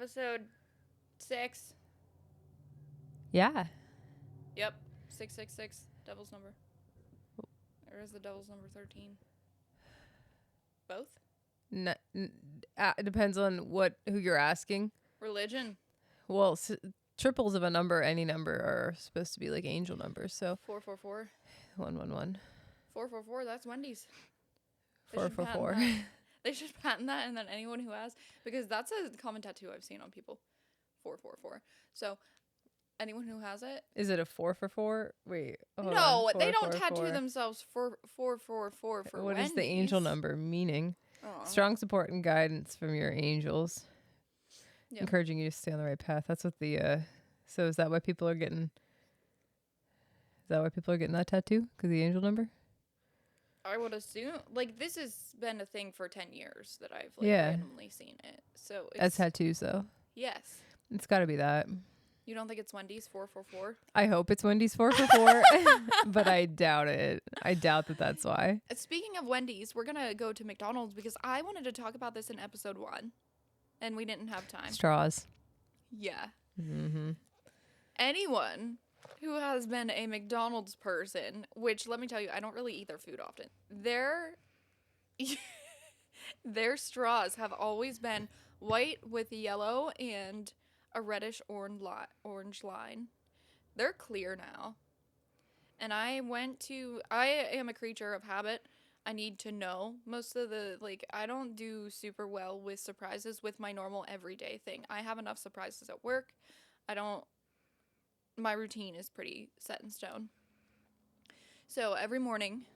episode 6. Yeah. Yep. 666. Devil's number. Or is the devil's number 13? Both? It depends on who you're asking. Religion. Well, triples of a number, any number, are supposed to be like angel numbers. So 444. 111. 444. That's Wendy's. 444. They should patent that, and then anyone who has, because that's a common tattoo I've seen on people. 444. So anyone who has it. Is it a 4 for 4? Wait. No, they don't tattoo themselves for 444 for What Wendy's. is the angel number meaning? Strong support and guidance from your angels. Yep. Encouraging you to stay on the right path. That's what the so is that why people are getting that tattoo? Because the angel number? I would assume, like, this has been a thing for 10 years that I've randomly seen it. So it's, as tattoos, though. Yes. It's got to be that. You don't think it's Wendy's 444? I hope it's Wendy's 444, but I doubt it. I doubt that that's why. Speaking of Wendy's, we're going to go to McDonald's because I wanted to talk about this in episode 1, and we didn't have time. Straws. Yeah. Mm-hmm. Anyone who has been a McDonald's person, which, let me tell you, I don't really eat their food often. Their straws have always been white with yellow and a reddish orange line. They're clear now. And I am a creature of habit. I need to know most of I don't do super well with surprises with my normal everyday thing. I have enough surprises at work. My routine is pretty set in stone. So every morning,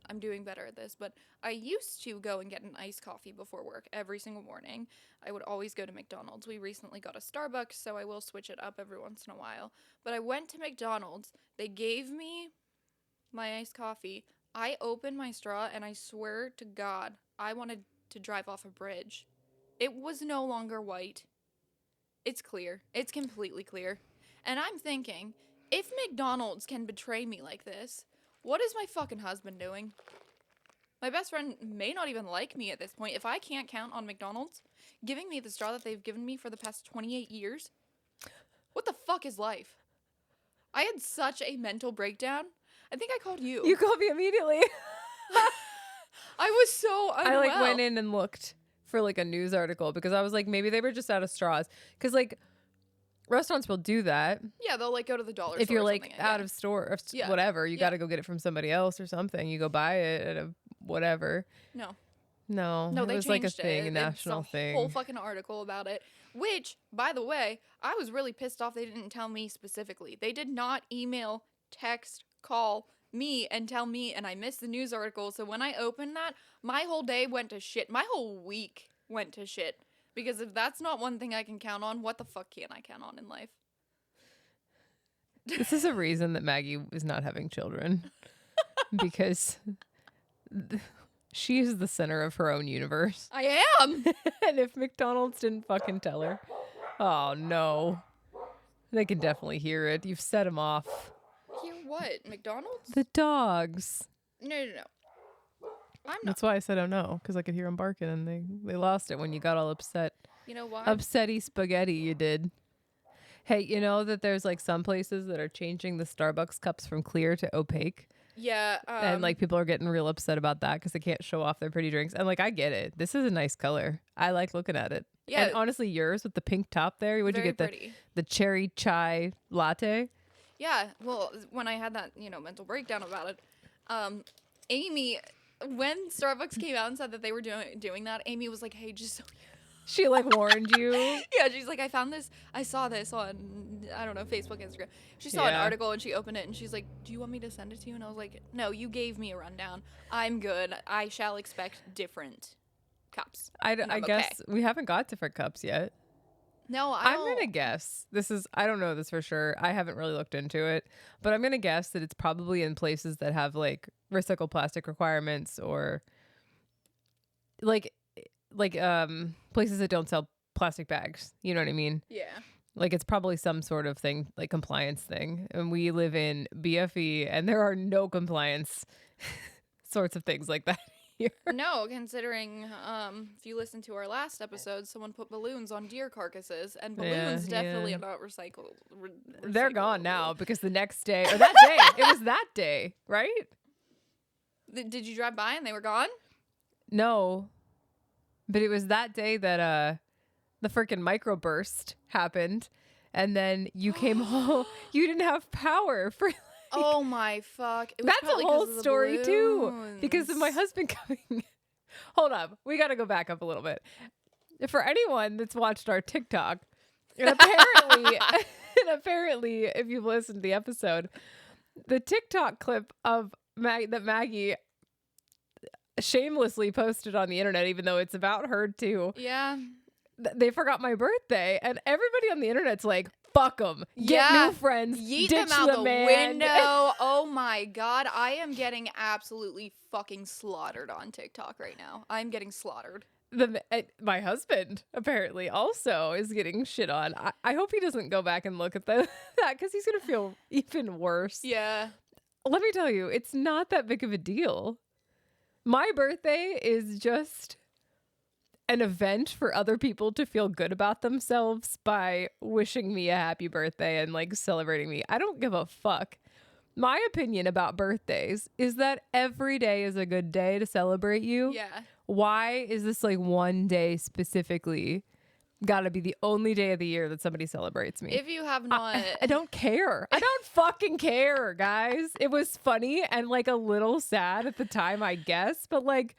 I'm doing better at this, but I used to go and get an iced coffee before work every single morning. I would always go to McDonald's. We recently got a Starbucks, so I will switch it up every once in a while. But I went to McDonald's. They gave me my iced coffee. I opened my straw, and I swear to God, I wanted to drive off a bridge. It was no longer white. It's clear. It's completely clear. And I'm thinking, if McDonald's can betray me like this, what is my fucking husband doing? My best friend may not even like me at this point. If I can't count on McDonald's giving me the straw that they've given me for the past 28 years, what the fuck is life? I had such a mental breakdown. I think I called you. You called me immediately. I was so unwell. I went in and looked for a news article because I was like, maybe they were just out of straws. Because restaurants will do that. Yeah, they'll go to the dollar store. If you're out of store or whatever, you got to go get it from somebody else or something. You go buy it at a whatever. No, it was changed a thing, a national thing. Whole fucking article about it. Which, by the way, I was really pissed off. They didn't tell me specifically. They did not email, text, call me and tell me, and I missed the news article. So when I opened that, my whole day went to shit. My whole week went to shit. Because if that's not one thing I can count on, what the fuck can I count on in life? This is a reason that Maggie is not having children. Because she is the center of her own universe. I am! And if McDonald's didn't fucking tell her, oh no. They can definitely hear it. You've set them off. Hear what? McDonald's? The dogs. No. I'm not. That's why I said, oh no, because I could hear them barking and they lost it when you got all upset. You know why? Upsetty spaghetti you did. Hey, you know that there's some places that are changing the Starbucks cups from clear to opaque? Yeah. And people are getting real upset about that because they can't show off their pretty drinks. And I get it. This is a nice color. I like looking at it. Yeah. And honestly, yours with the pink top there, would you get the cherry chai latte? Yeah. Well, when I had that, mental breakdown about it, Amy, when Starbucks came out and said that they were doing that, Amy was like, hey, just so she warned you? Yeah, she's like, I saw this on, I don't know, Facebook, Instagram. She saw an article and she opened it and she's like, do you want me to send it to you? And I was like, no, you gave me a rundown. I'm good. I shall expect different cups. I guess we haven't got different cups yet. No, I'm going to guess. I don't know this for sure. I haven't really looked into it, but I'm going to guess that it's probably in places that have recycled plastic requirements or places that don't sell plastic bags. You know what I mean? Yeah. It's probably some sort of thing, compliance thing. And we live in BFE and there are no compliance sorts of things like that year. No, considering if you listen to our last episode, someone put balloons on deer carcasses, and balloons definitely are not recycled. They're gone now because the next day, or that day, it was that day, right? Did you drive by and they were gone? No, but it was that day that the freaking microburst happened, and then you came home. You didn't have power for. Oh my fuck! That's a whole story too, because of my husband coming. Hold up, we got to go back up a little bit. For anyone that's watched our TikTok, and apparently, if you've listened to the episode, the TikTok clip of that Maggie shamelessly posted on the internet, even though it's about her too. Yeah. They forgot my birthday, and everybody on the internet's like, fuck them. Get new friends. Yeet ditch them out the man. window. Oh my god. I am getting absolutely fucking slaughtered on TikTok right now. I'm getting slaughtered. My husband apparently also is getting shit on. I hope he doesn't go back and look at that because he's going to feel even worse. Yeah. Let me tell you, it's not that big of a deal. My birthday is just an event for other people to feel good about themselves by wishing me a happy birthday and like celebrating me. I don't give a fuck. My opinion about birthdays is that every day is a good day to celebrate you. Yeah. Why is this like one day specifically gotta be the only day of the year that somebody celebrates me? If you have not... I don't care. I don't fucking care, guys. It was funny and like a little sad at the time, I guess. But like...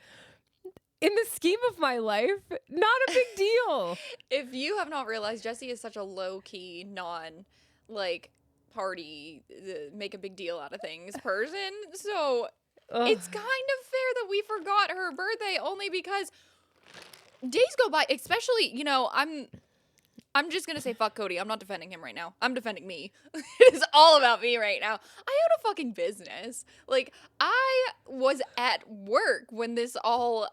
in the scheme of my life, not a big deal. If you have not realized, Jessie is such a low-key, party, make a big deal out of things person. So it's kind of fair that we forgot her birthday only because days go by, especially, I'm just going to say fuck Cody. I'm not defending him right now. I'm defending me. It is all about me right now. I own a fucking business. Like, I was at work when this all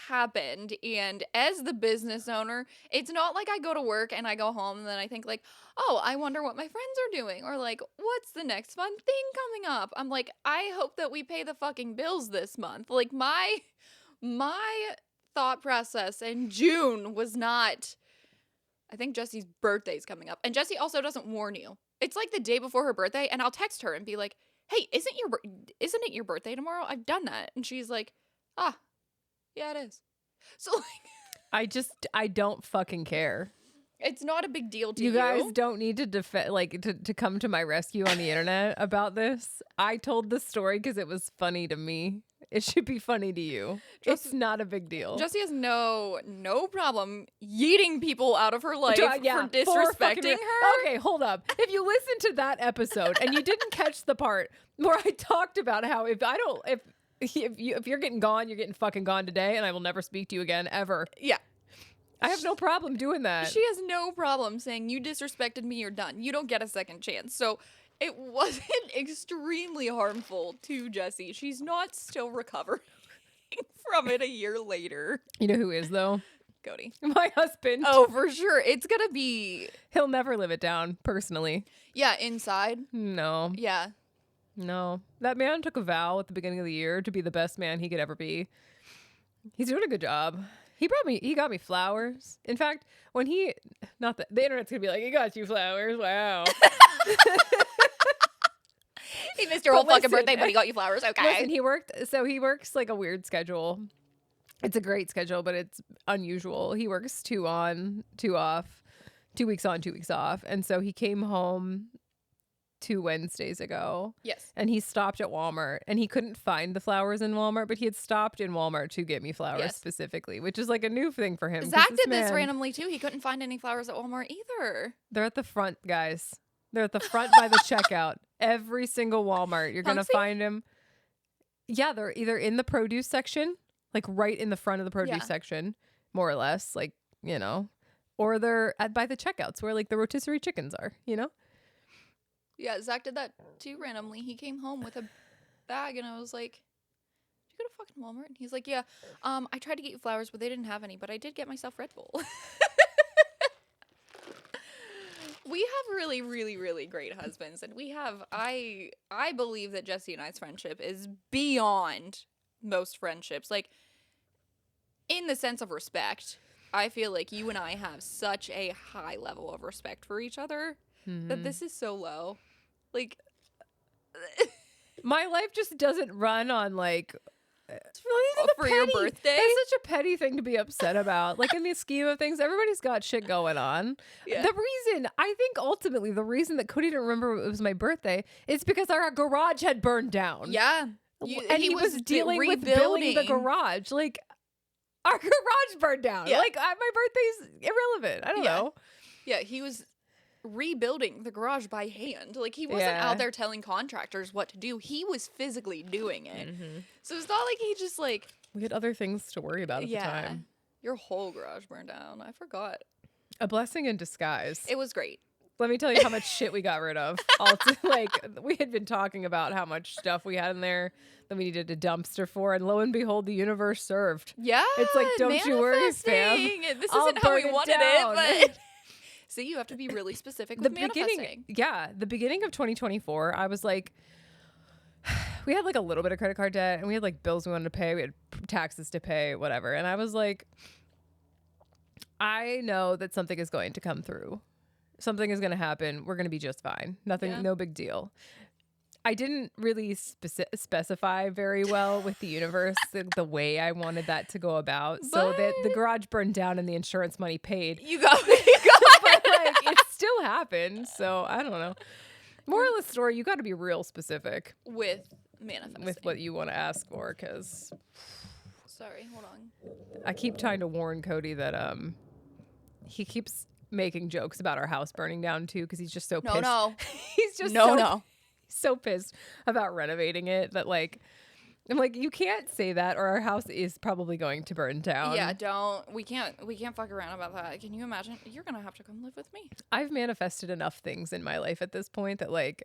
happened, and as the business owner, it's not like I go to work and I go home and then I think like, oh, I wonder what my friends are doing, or like, what's the next fun thing coming up. I'm like, I hope that we pay the fucking bills this month. Like, my thought process in June was not, I think Jessie's birthday's coming up, and Jessie also doesn't warn you. It's like the day before her birthday, and I'll text her and be like, hey, isn't it your birthday tomorrow? I've done that. And she's like, yeah, it is. So, like, I don't fucking care. It's not a big deal to you. You guys don't need to to come to my rescue on the internet about this. I told the story because it was funny to me. It should be funny to you. It's not a big deal. Jessie has no problem yeeting people out of her life for disrespecting her. Okay, hold up. If you listen to that episode and you didn't catch the part where I talked about how if you're getting gone, you're getting fucking gone today, and I will never speak to you again, ever. Yeah. I have no problem doing that. She has no problem saying, you disrespected me, you're done. You don't get a second chance. So it wasn't extremely harmful to Jessie. She's not still recovering from it a year later. You know who is, though? Cody. My husband. Oh, for sure. It's gonna be... He'll never live it down, personally. Yeah, inside. No. Yeah. No. That man took a vow at the beginning of the year to be the best man he could ever be. He's doing a good job. He got me flowers. In fact, when the internet's gonna be like, he got you flowers. Wow. He missed your whole fucking birthday, but he got you flowers. Okay. Listen, he works like a weird schedule. It's a great schedule, but it's unusual. He works 2 on, 2 off, 2 weeks on, 2 weeks off. And so he came home 2 Wednesdays ago. Yes. And he stopped at Walmart, and he couldn't find the flowers in Walmart, but he had stopped in Walmart to get me flowers specifically, which is like a new thing for him. Zach did this randomly too. He couldn't find any flowers at Walmart either. They're at the front, guys. They're at the front by the checkout. Every single Walmart, you're going to find them. Yeah, they're either in the produce section, like right in the front of the produce section, more or less, like, or they're by the checkouts where like the rotisserie chickens are, Yeah, Zach did that too randomly. He came home with a bag, and I was like, did you go to fucking Walmart? And he's like, yeah, I tried to get you flowers, but they didn't have any, but I did get myself Red Bull. We have really, really, really great husbands, and I believe that Jessie and I's friendship is beyond most friendships. Like, in the sense of respect, I feel like you and I have such a high level of respect for each other that this is so low. Like, my life just doesn't run on like for your birthday. That's such a petty thing to be upset about. Like, in the scheme of things, everybody's got shit going on. Yeah. I think ultimately the reason that Cody didn't remember it was my birthday is because our garage had burned down. Yeah. And he was dealing with building the garage. Like, our garage burned down. Yeah. Like, my birthday's irrelevant. I don't know. Yeah, he was rebuilding the garage by hand. Like, he wasn't out there telling contractors what to do. He was physically doing it. So it's not like he just, like... We had other things to worry about at the time. Your whole garage burned down. I forgot. A blessing in disguise. It was great. Let me tell you how much shit we got rid of. Like, we had been talking about how much stuff we had in there that we needed a dumpster for, and lo and behold, the universe served. Yeah, it's like, don't you worry, fam. This isn't how we wanted it, but... So you have to be really specific with manifesting. The beginning of 2024, I was like, we had like a little bit of credit card debt, and we had like bills we wanted to pay, we had taxes to pay, whatever. And I was like, I know that something is going to come through. Something is going to happen. We're going to be just fine. Nothing, no big deal. I didn't really specify very well with the universe the way I wanted that to go about. So that the garage burned down and the insurance money paid. You got but like, it still happened. So I don't know. Moral of the story, you got to be real specific with manifesting. With what you want to ask for, because... Sorry, hold on. I keep trying to warn Cody that he keeps making jokes about our house burning down too, because he's just so pissed. No. He's just so pissed about renovating it that, like, I'm like, you can't say that or our house is probably going to burn down. Yeah, we can't fuck around about that. Can you imagine? You're gonna have to come live with me. I've manifested enough things in my life at this point that, like,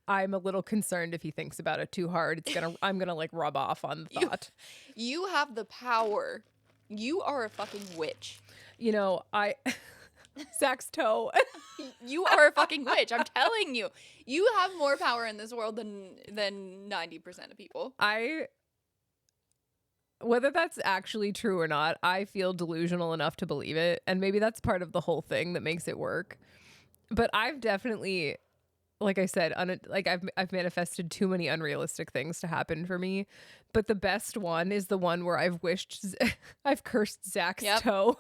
I'm a little concerned if he thinks about it too hard. I'm gonna like rub off on the thought. You have the power. You are a fucking witch. You know, Zach's toe. You are a fucking witch. I'm telling you. You have more power in this world than 90% of people. Whether that's actually true or not, I feel delusional enough to believe it. And maybe that's part of the whole thing that makes it work. But I've definitely, like I said, I've manifested too many unrealistic things to happen for me. But the best one is the one where I've cursed Zach's toe.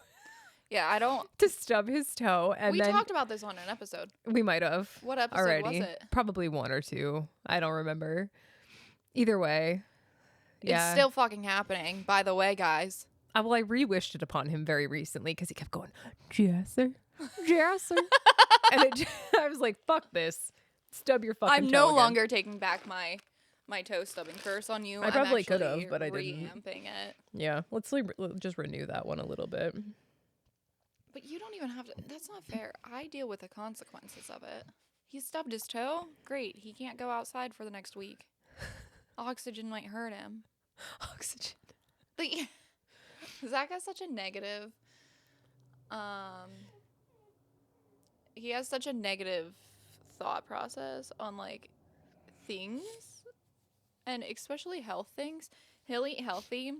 Yeah, I don't... to stub his toe. And we talked about this on an episode. We might have. What episode already. was it? Probably 1 or 2. I don't remember. Either way. Yeah. It's still fucking happening, by the way, guys. Well, I re-wished it upon him very recently because he kept going, Jesser. And I was like, fuck this. Stub your fucking toe I'm no again. longer taking back my toe stubbing curse on you. I probably could have, but I didn't. Reamping it. Yeah, let's just renew that one a little bit. But you don't even have to. That's not fair. I deal with the consequences of it. He stubbed his toe. Great. He can't go outside for the next week. Oxygen might hurt him. Oxygen. Zach has such a negative. He has such a negative thought process on like things, and especially health things. He'll eat healthy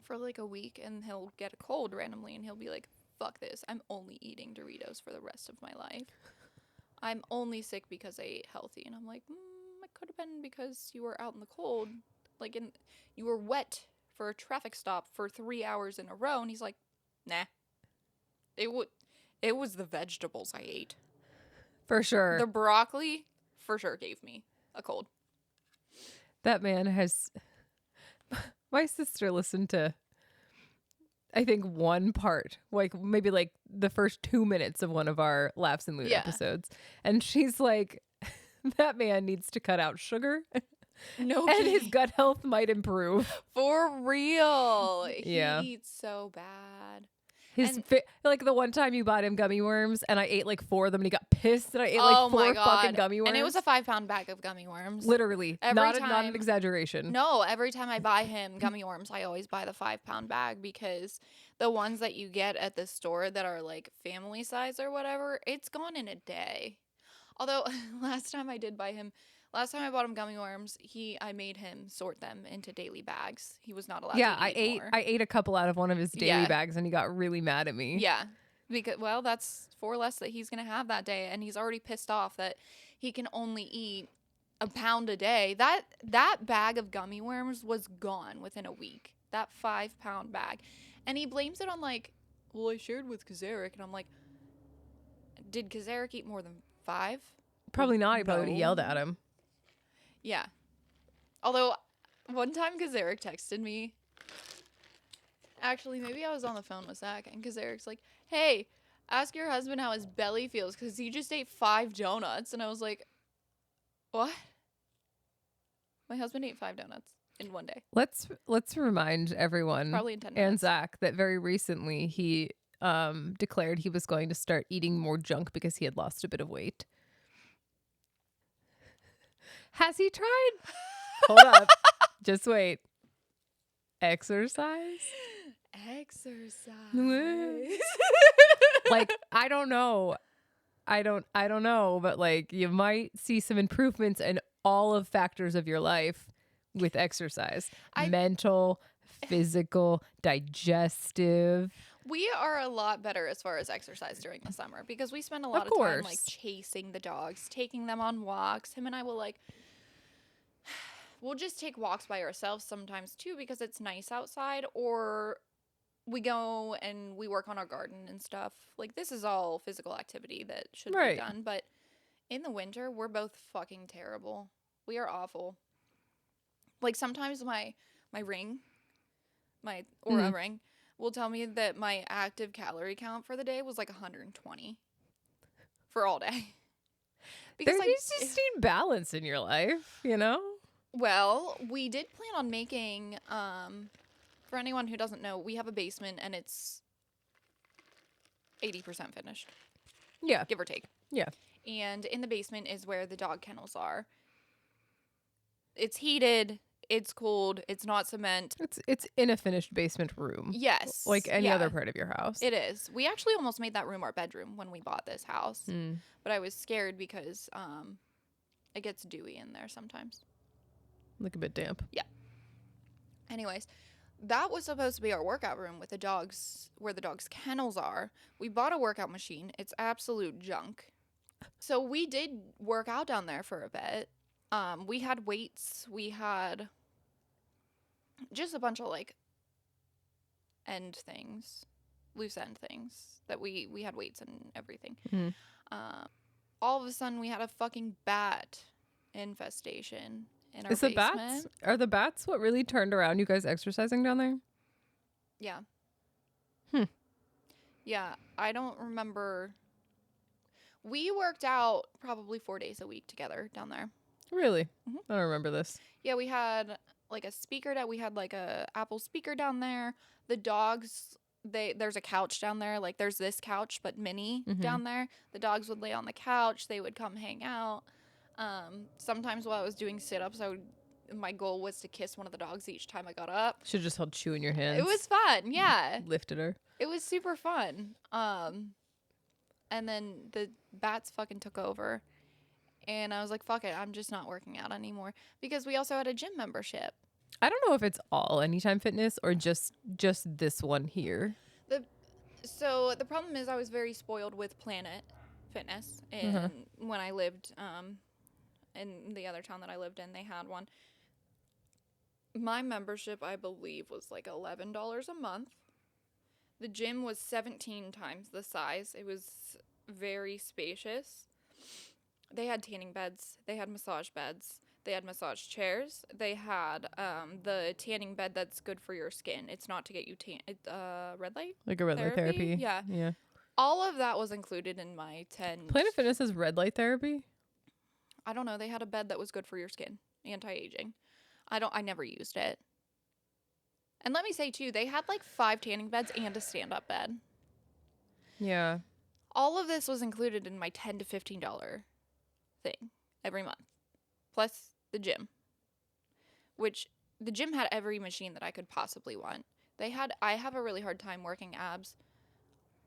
for like a week, and he'll get a cold randomly, and he'll be like, fuck this, I'm only eating Doritos for the rest of my life. I'm only sick because I ate healthy. And I'm like, it could have been because you were out in the cold, you were wet for a traffic stop for 3 hours in a row. And he's like, nah, it was the vegetables I ate. For sure. The broccoli for sure gave me a cold. That man has... My sister listened to, I think, one part, like maybe like the first 2 minutes of one of our Laughs and Loot episodes. And she's like, that man needs to cut out sugar. No and his gut health might improve. For real. Yeah. He eats so bad. Like the one time you bought him gummy worms and I ate like 4 of them and he got pissed that I ate like 4 fucking gummy worms. And it was a 5-pound bag of gummy worms. Literally. Not an exaggeration. No, every time I buy him gummy worms, I always buy the 5-pound bag because the ones that you get at the store that are like family size or whatever, it's gone in a day. Although last time I did buy him Last time I bought him gummy worms, I made him sort them into daily bags. He was not allowed Yeah, to eat more. I ate a couple out of one of his daily bags and he got really mad at me. Yeah. Because, well, that's 4 less that he's going to have that day, and he's already pissed off that he can only eat a pound a day. That bag of gummy worms was gone within a week. That 5-pound bag. And he blames it on, like, well, I shared with Kazarick, and I'm like, did Kazarick eat more than 5? Probably not. He probably would have yelled at him. Yeah. Although, one time Kazarick texted me. Actually, maybe I was on the phone with Zach, and Kazarick's like, hey, ask your husband how his belly feels, because he just ate 5 donuts. And I was like, what? My husband ate 5 donuts in one day. Let's remind everyone, probably in 10 minutes, and Zach, that very recently he declared he was going to start eating more junk because he had lost a bit of weight. Has he tried? Hold up. Just wait. Exercise? Like, I don't know. I don't know, but like you might see some improvements in all of factors of your life with exercise. Mental, physical, digestive. We are a lot better as far as exercise during the summer because we spend a lot of time like chasing the dogs, taking them on walks. Him and I will we'll just take walks by ourselves sometimes too because it's nice outside, or we go and we work on our garden and stuff. Like, this is all physical activity that should be done, but in the winter, we're both fucking terrible. We are awful. Like, sometimes my ring, my Aura ring, will tell me that my active calorie count for the day was like 120 for all day. Because there needs to be balance in your life, you know? Well, we did plan on making, for anyone who doesn't know, we have a basement and it's 80% finished. Yeah. Give or take. Yeah. And in the basement is where the dog kennels are. It's heated. It's cold. It's not cement. It's in a finished basement room. Yes. Like any other part of your house. It is. We actually almost made that room our bedroom when we bought this house. But I was scared because it gets dewy in there sometimes. Like a bit damp. Yeah. Anyways, that was supposed to be our workout room with the dogs, where the dogs' kennels are. We bought a workout machine. It's absolute junk. So we did work out down there for a bit. We had weights. We had just a bunch of like end things, loose end things that we had weights and everything. All of a sudden we had a fucking bat infestation in our basement. Are the bats what really turned around you guys exercising down there? Yeah. Yeah, I don't remember. We worked out probably 4 days a week together down there. Really? I don't remember this. Yeah, we had like a speaker we had like a Apple speaker down there. The dogs, there's a couch down there. Like, there's this couch but mini down there. The dogs would lay on the couch. They would come hang out. Sometimes while I was doing sit-ups, my goal was to kiss one of the dogs each time I got up. Should have just held Chew in your hands. It was fun, yeah. Lifted her. It was super fun. And then the bats fucking took over. And I was like, fuck it, I'm just not working out anymore. Because we also had a gym membership. I don't know if it's all Anytime Fitness or just this one here. So the problem is I was very spoiled with Planet Fitness. And when I lived in the other town that I lived in, they had one. My membership, I believe, was like $11 a month. The gym was 17 times the size. It was very spacious. They had tanning beds. They had massage beds. They had massage chairs. They had the tanning bed that's good for your skin. It's not to get you red light? Like a red light therapy? Yeah. Yeah. All of that was included in my 10. Planet Fitness has red light therapy? I don't know. They had a bed that was good for your skin. Anti-aging. I never used it. And let me say, too, they had like 5 tanning beds and a stand-up bed. Yeah. All of this was included in my $10 to $15 thing every month. Plus the gym. Which, the gym had every machine that I could possibly want. I have a really hard time working abs.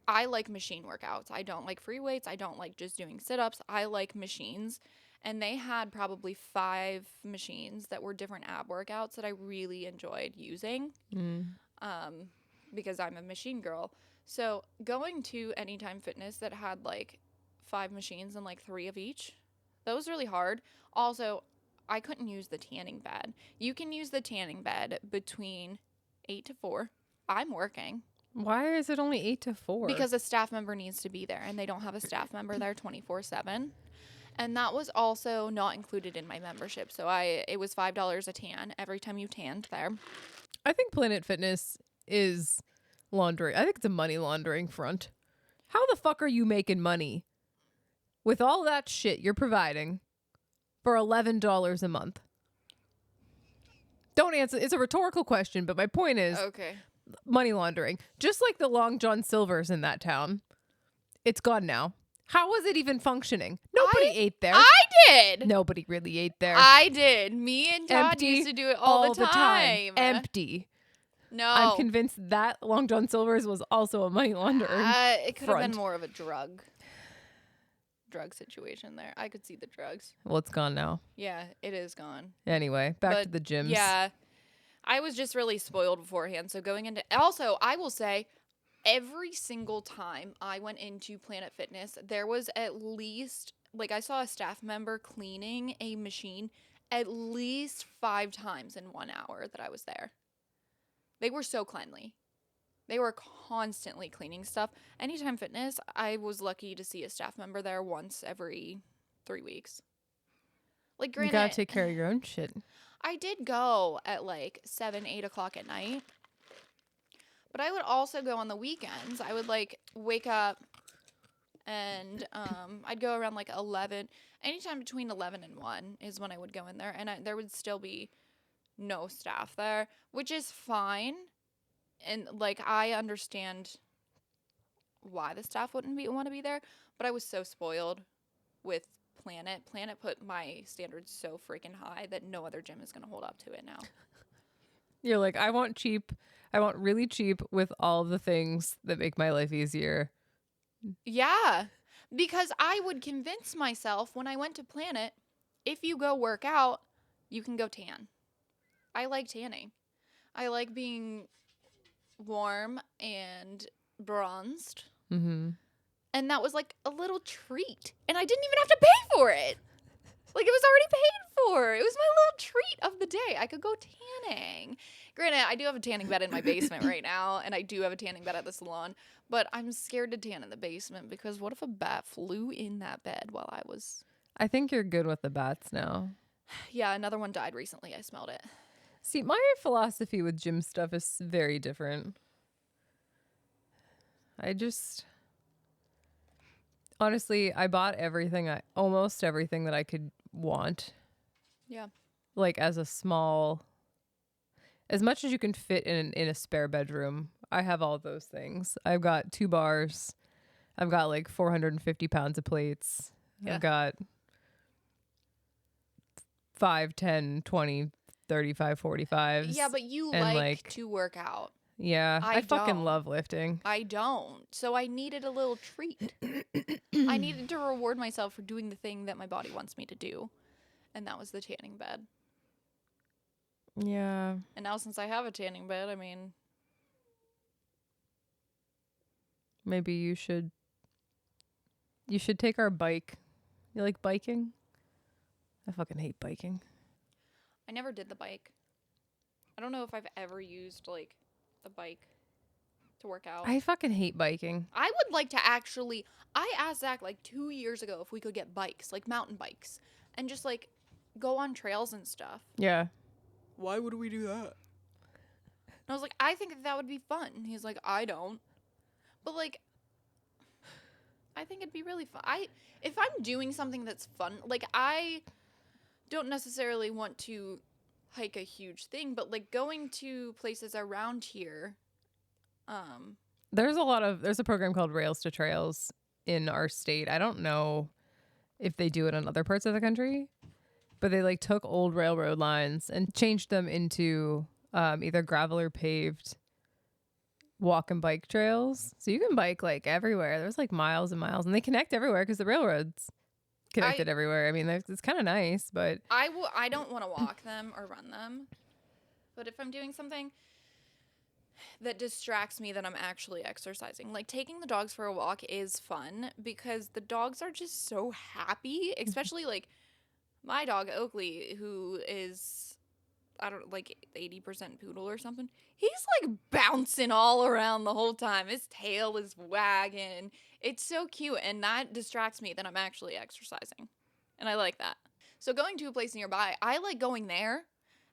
I like machine workouts. I don't like free weights. I don't like just doing sit-ups. I like machines. and they had probably 5 machines that were different ab workouts that I really enjoyed using. Because I'm a machine girl. So going to Anytime Fitness that had like 5 machines and like 3 of each, that was really hard. Also, I couldn't use the tanning bed. You can use the tanning bed between 8 to 4. I'm working. Why is it only 8 to 4? Because a staff member needs to be there, and they don't have a staff member there 24/7. And that was also not included in my membership. So it was $5 a tan every time you tanned there. I think Planet Fitness is laundering. I think it's a money laundering front. How the fuck are you making money with all that shit you're providing for $11 a month? Don't answer. It's a rhetorical question, but my point is, okay, money laundering. Just like the Long John Silver's in that town. It's gone now. How was it even functioning? Nobody ate there. I did. Nobody really ate there. I did. Me and Todd Empty used to do it all the time. Empty. No. I'm convinced that Long John Silver's was also a money laundering. It could have been more of a drug situation there. I could see the drugs. Well, it's gone now. Yeah, it is gone. Anyway, back to the gyms. Yeah. I was just really spoiled beforehand. So going into... Also, I will say, every single time I went into Planet Fitness, there was at least... Like, I saw a staff member cleaning a machine at least 5 times in 1 hour that I was there. They were so cleanly. They were constantly cleaning stuff. Anytime Fitness, I was lucky to see a staff member there once every 3 weeks. Like, granted, you gotta take care of your own shit. I did go at like 7, 8 o'clock at night. But I would also go on the weekends. I would like wake up and I'd go around like 11. Anytime between 11 and 1 is when I would go in there. And there would still be no staff there, which is fine. And like, I understand why the staff wouldn't want to be there. But I was so spoiled with Planet. Planet put my standards so freaking high that no other gym is going to hold up to it now. You're like, I want cheap. I want really cheap with all the things that make my life easier. Yeah, because I would convince myself when I went to Planet, if you go work out, you can go tan. I like tanning. I like being warm and bronzed. Mm-hmm. And that was like a little treat. And I didn't even have to pay for it. Like, it was already paid for. It was my little treat of the day. I could go tanning. Granted, I do have a tanning bed in my basement right now, and I do have a tanning bed at the salon, but I'm scared to tan in the basement because what if a bat flew in that bed while I was... I think you're good with the bats now. Yeah, another one died recently. I smelled it. See, my philosophy with gym stuff is very different. Honestly, I bought almost everything that I could want. Yeah. Like as much as you can fit in a spare bedroom. I have all those things. I've got 2 bars. I've got like 450 pounds of plates. Yeah. I've got 5, 10, 20, 35, 45s. Yeah, but you like to work out. Yeah, I fucking love lifting. I don't. So I needed a little treat. I needed to reward myself for doing the thing that my body wants me to do. And that was the tanning bed. Yeah. And now since I have a tanning bed, I mean... Maybe you should take our bike. You like biking? I fucking hate biking. I never did the bike. I don't know if I've ever used, like... the bike to work out. I fucking hate biking. I would like to actually... I asked Zach like 2 years ago if we could get bikes, like mountain bikes, and just like go on trails and stuff. Yeah. Why would we do that? And I was like, I think that would be fun. He's like, I don't. But like, I think it'd be really fun. If I'm doing something that's fun, like I don't necessarily want to hike a huge thing, but like going to places around here. There's a program called Rails to Trails in our state. I don't know if they do it in other parts of the country, but they like took old railroad lines and changed them into either gravel or paved walk and bike trails. So you can bike like everywhere. There's like miles and miles, and they connect everywhere because the railroads connected everywhere. I mean, it's kind of nice, but I don't want to walk them or run them. But if I'm doing something that distracts me, then I'm actually exercising. Like, taking the dogs for a walk is fun because the dogs are just so happy, especially like my dog Oakley, who is, I don't, like 80% poodle or something. He's like bouncing all around the whole time. His tail is wagging. It's so cute, and that distracts me that I'm actually exercising. And I like that. So going to a place nearby, I like going there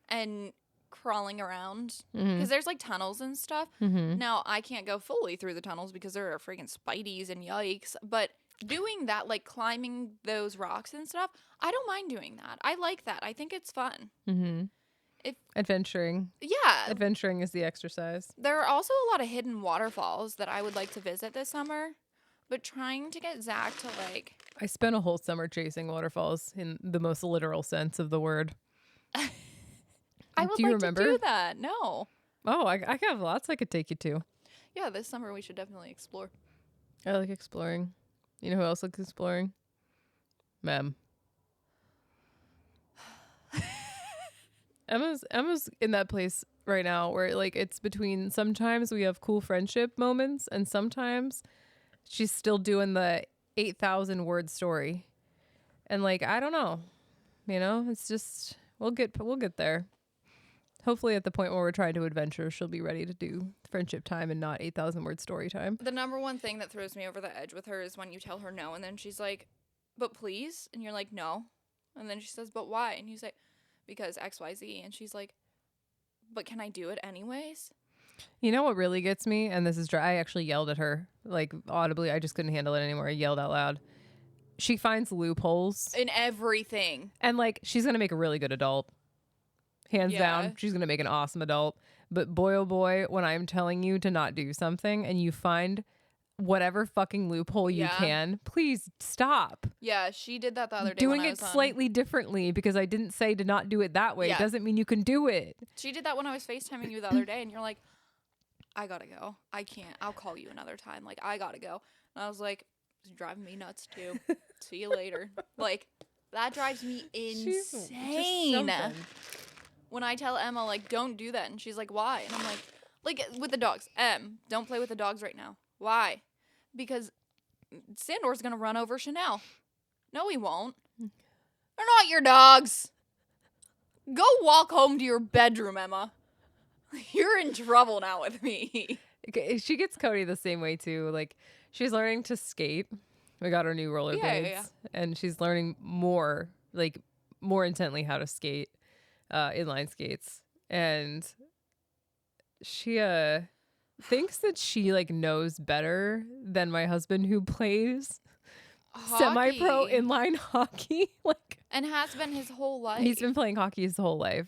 and crawling around because there's like tunnels and stuff. Now, I can't go fully through the tunnels because there are freaking spideys and yikes, but doing that, like climbing those rocks and stuff, I don't mind doing that. I like that. I think it's fun. Adventuring. Yeah. Adventuring is the exercise. There are also a lot of hidden waterfalls that I would like to visit this summer, but trying to get Zach to like... I spent a whole summer chasing waterfalls in the most literal sense of the word. I would like to do that. No. Oh, I have lots I could take you to. Yeah, this summer we should definitely explore. I like exploring. You know who else likes exploring? Mem. Emma's in that place right now where like it's between sometimes we have cool friendship moments and sometimes she's still doing the 8,000 word story. And like I don't know. You know, it's just we'll get there. Hopefully at the point where we're trying to adventure, she'll be ready to do friendship time and not 8,000 word story time. The number one thing that throws me over the edge with her is when you tell her no and then she's like, "But please?" And you're like, "No." And then she says, "But why?" And you say, "Because XYZ." And she's like, "But can I do it anyways?" You know what really gets me? And this is dry. I actually yelled at her, like audibly. I just couldn't handle it anymore. I yelled out loud. She finds loopholes in everything. And like, she's going to make a really good adult. Hands down. She's going to make an awesome adult. But boy, oh boy, when I'm telling you to not do something and you find whatever fucking loophole you can, please stop. Yeah, she did that the other day. Doing it slightly differently because I didn't say to not do it that way. It doesn't mean you can do it. She did that when I was FaceTiming you the other day and you're like, "I gotta go. I can't. I'll call you another time. Like, I gotta go." And I was like, "It's driving me nuts too. See you later." Like, that drives me insane. When I tell Emma, like, "Don't do that," and she's like, "Why?" And I'm like, with the dogs, don't play with the dogs right now. Why? Because Sandor's gonna run over Chanel. No, he won't. They're not your dogs. Go walk home to your bedroom, Emma. You're in trouble now with me. She gets Cody the same way too. Like, she's learning to skate. We got her new rollerblades, and she's learning more intently how to skate, inline skates, and she thinks that she like knows better than my husband who plays semi-pro inline hockey, like, and has been his whole life. He's been playing hockey his whole life.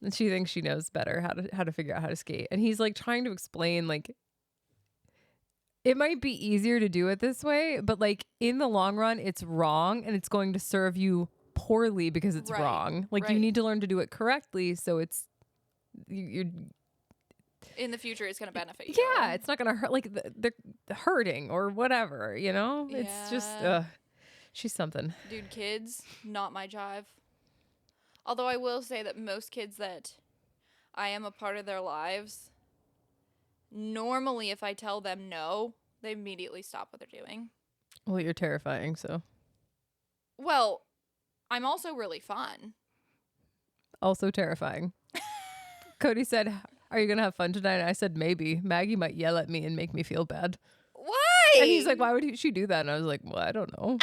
And she thinks she knows better how to figure out how to skate. And he's like trying to explain, like, it might be easier to do it this way, but like in the long run, it's wrong and it's going to serve you poorly because it's wrong. Like, you need to learn to do it correctly so it's you're in the future it's going to benefit you. Yeah, it's not going to hurt, like they're hurting or whatever, you know? Yeah. It's just she's something. Dude, kids, not my jive. Although I will say that most kids that I am a part of their lives, normally if I tell them no, they immediately stop what they're doing. Well, you're terrifying, so. Well, I'm also really fun. Also terrifying. Cody said, "Are you going to have fun tonight?" And I said, "Maybe. Maggie might yell at me and make me feel bad." Why? And he's like, "Why would she do that?" And I was like, "Well, I don't know."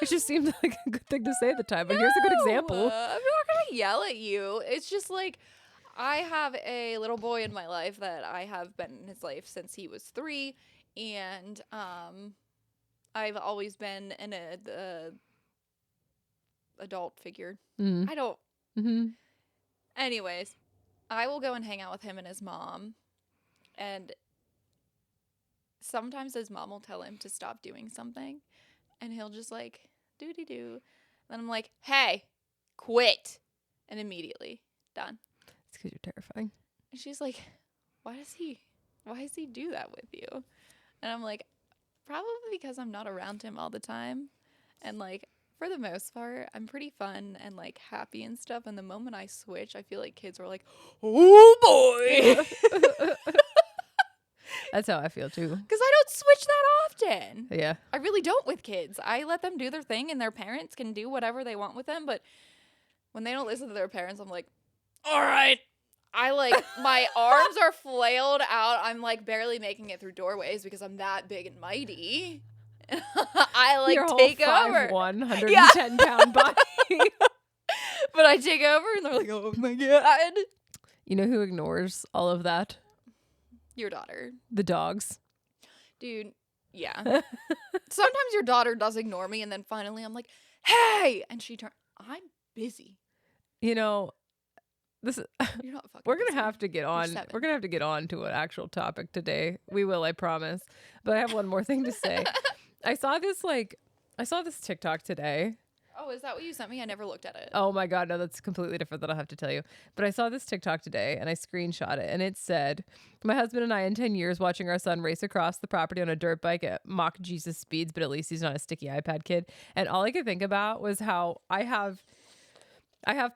It just seemed like a good thing to say at the time, but here's a good example. I'm not going to yell at you. It's just like, I have a little boy in my life that I have been in his life since he was 3, and I've always been an adult figure. I don't. Anyways, I will go and hang out with him and his mom, and sometimes his mom will tell him to stop doing something, and he'll just like doo-dee-doo. Then I'm like, "Hey, quit." And immediately done. It's because you're terrifying. And she's like, why does he do that with you? And I'm like, probably because I'm not around him all the time. And like for the most part, I'm pretty fun and like happy and stuff. And the moment I switch, I feel like kids are like, "Oh boy." That's how I feel too. Because I don't switch that often. Yeah. I really don't with kids. I let them do their thing and their parents can do whatever they want with them. But when they don't listen to their parents, I'm like, all right. I like, my arms are flailed out. I'm like barely making it through doorways because I'm that big and mighty. I like your take whole over. 110 pound body. But I take over and they're like, oh my God. You know who ignores all of that? Your daughter. The dogs. Dude, yeah. Sometimes your daughter does ignore me and then finally I'm like, hey! And she turns, I'm busy. You know, this is, you're not fucking we're gonna busy. have to get on. We're gonna have to get on to an actual topic today. We will, I promise. But I have one more thing to say. I saw this TikTok today. Oh, is that what you sent me? I never looked at it. Oh my God, no, that's completely different that I'll have to tell you. But I saw this TikTok today and I screenshot it and it said, my husband and I in 10 years watching our son race across the property on a dirt bike at mock Jesus speeds, but at least he's not a sticky iPad kid. And all I could think about was how I have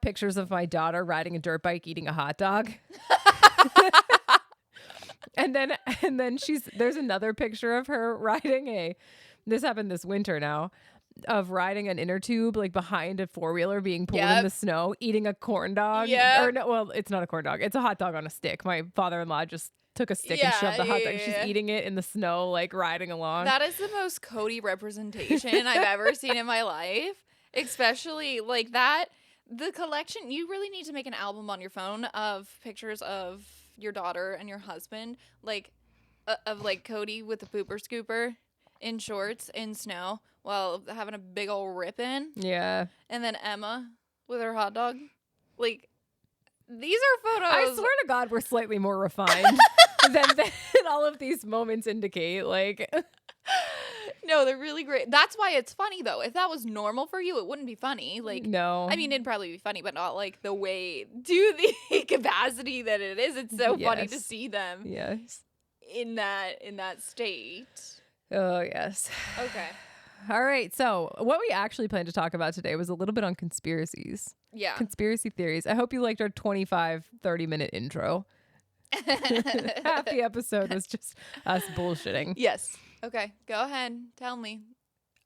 pictures of my daughter riding a dirt bike eating a hot dog. and then there's another picture of her riding this happened this winter now, of riding an inner tube like behind a 4-wheeler being pulled in the snow, eating a corn dog. Yeah. Or no, well, it's not a corn dog. It's a hot dog on a stick. My father-in-law just took a stick and shoved the hot dog. She's eating it in the snow, like riding along. That is the most Cody representation I've ever seen in my life. Especially like that. The collection, you really need to make an album on your phone of pictures of your daughter and your husband, like of like Cody with the pooper scooper in shorts in snow while having a big old rip in. Yeah. And then Emma with her hot dog. Like, these are photos. I swear to God, we're slightly more refined than all of these moments indicate. Like, no, they're really great. That's why it's funny, though. If that was normal for you, it wouldn't be funny. Like, no. I mean, it'd probably be funny, but not like the way, to the capacity that it is. It's so funny to see them. Yes. In that state. Oh, yes. Okay. All right. So what we actually planned to talk about today was a little bit on conspiracies. Yeah. Conspiracy theories. I hope you liked our 30-minute intro. Half the episode was just us bullshitting. Yes. Okay. Go ahead. Tell me.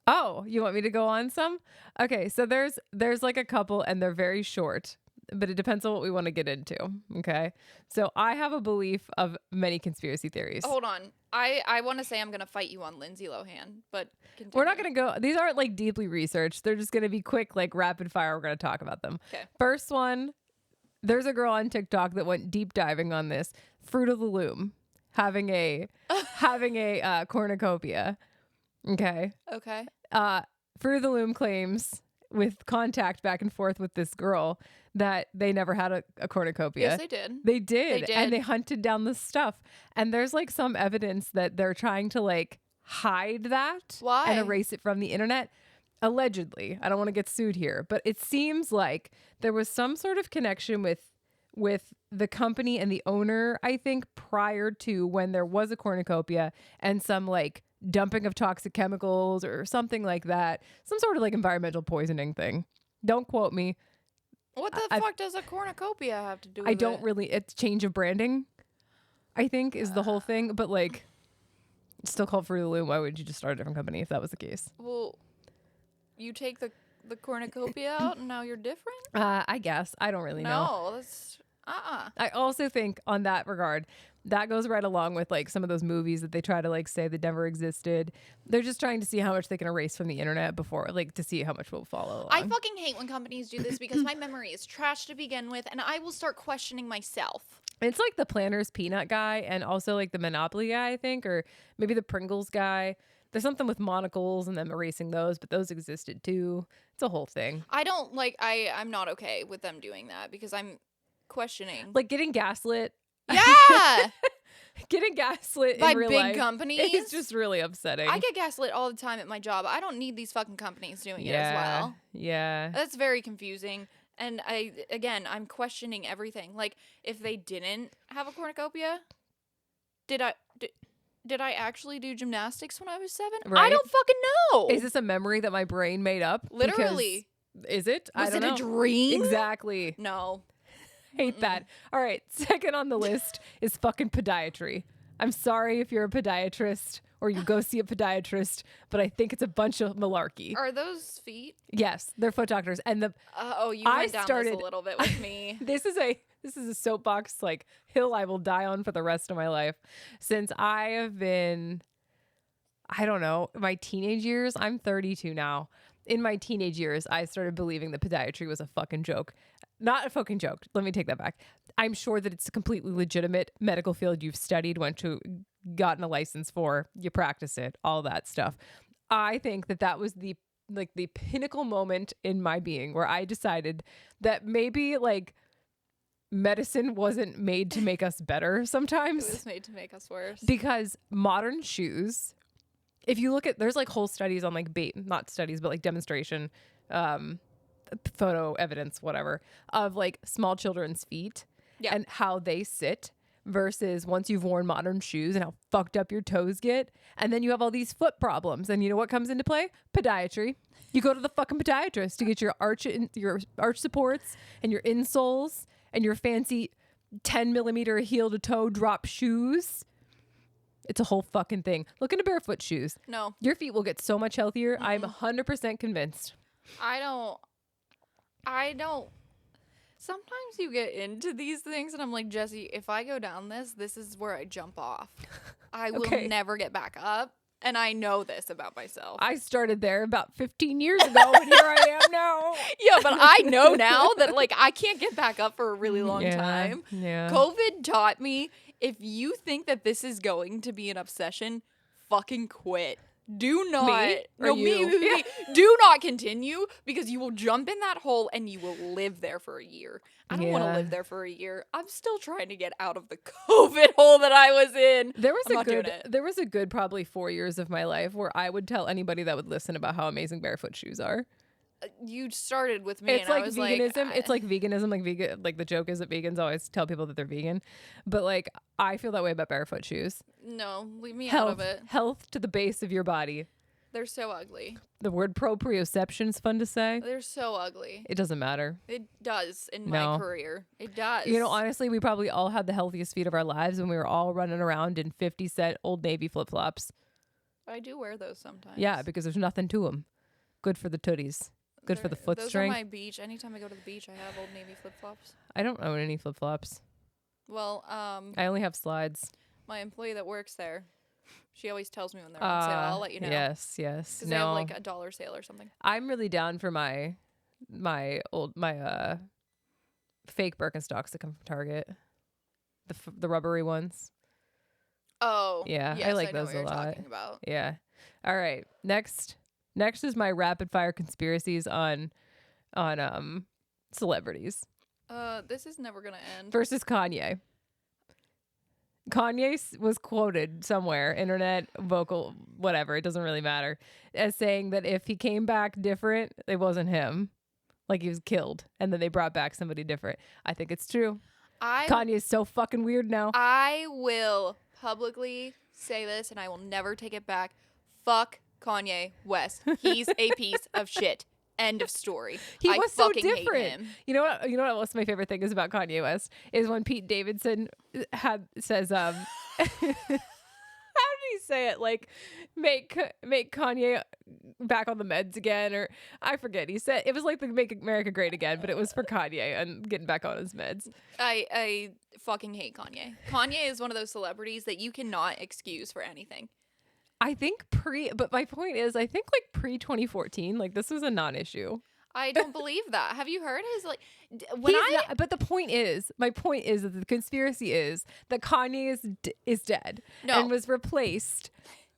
Oh, you want me to go on some? Okay. So there's like a couple and they're very short, but it depends on what we want to get into. Okay. So I have a belief of many conspiracy theories. Hold on. I want to say I'm going to fight you on Lindsay Lohan, but continue. We're not going to go. These aren't like deeply researched. They're just going to be quick, like rapid fire. We're going to talk about them. Okay. First one, there's a girl on TikTok that went deep diving on this. Fruit of the Loom having a cornucopia. Okay. Okay. Fruit of the Loom claims with contact back and forth with this girl that they never had a cornucopia. Yes, they did. They did. They did. And they hunted down the stuff. And there's like some evidence that they're trying to like hide that. Why? And erase it from the internet. Allegedly. I don't want to get sued here, but it seems like there was some sort of connection with the company and the owner, I think, prior to when there was a cornucopia and some like dumping of toxic chemicals or something like that. Some sort of like environmental poisoning thing. Don't quote me. What the fuck does a cornucopia have to do with I don't really, it's change of branding, I think, is the whole thing. But like, it's still called Fruit of the Loom. Why would you just start a different company if that was the case? Well, you take the cornucopia out and now you're different? I guess. I don't really know. No, that's, I also think on that regard, that goes right along with like some of those movies that they try to like say that never existed. They're just trying to see how much they can erase from the internet before, like to see how much will follow along. I fucking hate when companies do this because my memory is trash to begin with and I will start questioning myself. It's like the Planters peanut guy and also like the Monopoly guy, I think, or maybe the Pringles guy. There's something with monocles and them erasing those, but those existed too. It's a whole thing. I don't like, I'm not okay with them doing that because I'm questioning. Like getting gaslit. Yeah! Getting gaslit by in real big life, companies. it's just really upsetting. I get gaslit all the time at my job. I don't need these fucking companies doing it as well. Yeah. That's very confusing. And I'm questioning everything. Like, if they didn't have a cornucopia, Did I actually do gymnastics when I was 7? Right? I don't fucking know. Is this a memory that my brain made up? Literally. Is it? I don't know. Was it a dream? Exactly. No. Hate that. All right. Second on the list is fucking podiatry. I'm sorry if you're a podiatrist or you go see a podiatrist, but I think it's a bunch of malarkey. Are those feet? Yes, they're foot doctors. And you went down this a little bit with me. This is a soapbox like hill I will die on for the rest of my life. Since I have been, I don't know, my teenage years, I'm 32 now. In my teenage years, I started believing that podiatry was a fucking joke. Not a fucking joke. Let me take that back. I'm sure that it's a completely legitimate medical field you've studied, gotten a license for, you practice it, all that stuff. I think that was the pinnacle moment in my being where I decided that maybe like medicine wasn't made to make us better sometimes. It was made to make us worse. Because modern shoes, if you look at, there's like whole studies on like not studies, but like demonstration, photo evidence, whatever, of like small children's feet and how they sit versus once you've worn modern shoes and how fucked up your toes get. And then you have all these foot problems. And you know what comes into play? Podiatry. You go to the fucking podiatrist to get your arch supports and your insoles and your fancy 10 millimeter heel to toe drop shoes. It's a whole fucking thing. Look into barefoot shoes. No. Your feet will get so much healthier. Mm-hmm. I'm 100% convinced. I don't. Sometimes you get into these things and I'm like, Jesse, if I go down this is where I jump off. I will never get back up. And I know this about myself. I started there about 15 years ago and here I am now. Yeah, but I know now that like I can't get back up for a really long time. Yeah. COVID taught me, if you think that this is going to be an obsession, fucking quit. Do not. Me. Do not continue because you will jump in that hole and you will live there for a year. I don't want to live there for a year. I'm still trying to get out of the COVID hole that I was in. There was a good probably 4 years of my life where I would tell anybody that would listen about how amazing barefoot shoes are. You started with me. It's and like I was veganism. Like, it's like veganism. Like vegan. Like the joke is that vegans always tell people that they're vegan, but like I feel that way about barefoot shoes. No, leave me out of it. Health to the base of your body. They're so ugly. The word proprioception is fun to say. They're so ugly. It doesn't matter. It does in my career. It does. You know, honestly, we probably all had the healthiest feet of our lives when we were all running around in 50-cent Old Navy flip-flops. I do wear those sometimes. Yeah, because there's nothing to them. Good for the tooties. Good for the foot strength. Those are my beach. Anytime I go to the beach, I have Old Navy flip-flops. I don't own any flip-flops. Well, I only have slides. My employee that works there, she always tells me when they're on sale. I'll let you know. Yes. Because they have like $1 sale or something. I'm really down for my fake Birkenstocks that come from Target. The rubbery ones. Oh. Yeah, yes, I like know those what a you're lot. Talking about. Yeah. All right. Next is my rapid fire conspiracies on celebrities. This is never gonna end. Versus Kanye. Kanye was quoted somewhere, internet, vocal, whatever, it doesn't really matter, as saying that if he came back different, it wasn't him. Like he was killed, and then they brought back somebody different. I think it's true. Kanye's so fucking weird now. I will publicly say this, and I will never take it back. Fuck Kanye West. He's a piece of shit. End of story. He was so different. Hate him. You know what else my favorite thing is about Kanye West is when Pete Davidson says how did he say it, like make Kanye back on the meds again, or I forget. He said it was like the Make America Great Again, but it was for Kanye and getting back on his meds. I fucking hate Kanye. Kanye is one of those celebrities that you cannot excuse for anything. I think but my point is, I think like pre 2014, like this was a non-issue. I don't believe that. Have you heard his but the point is, my point is that the conspiracy is that Kanye is dead and was replaced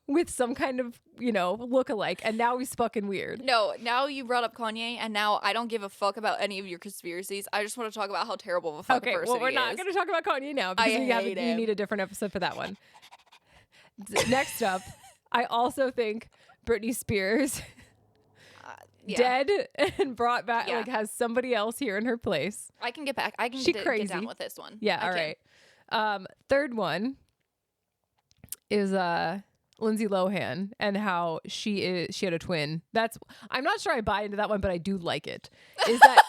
with some kind of, look-alike, and now he's fucking weird. No, now you brought up Kanye, and now I don't give a fuck about any of your conspiracies. I just want to talk about how terrible of a fucking person he is. Okay, well, we're not going to talk about Kanye now because you need a different episode for that one. Next up, I also think Britney Spears dead and brought back, like has somebody else here in her place. I can get back. I can get down with this one. Yeah, all right. Third one is Lindsay Lohan and how she had a twin. I'm not sure I buy into that one, but I do like it. Is that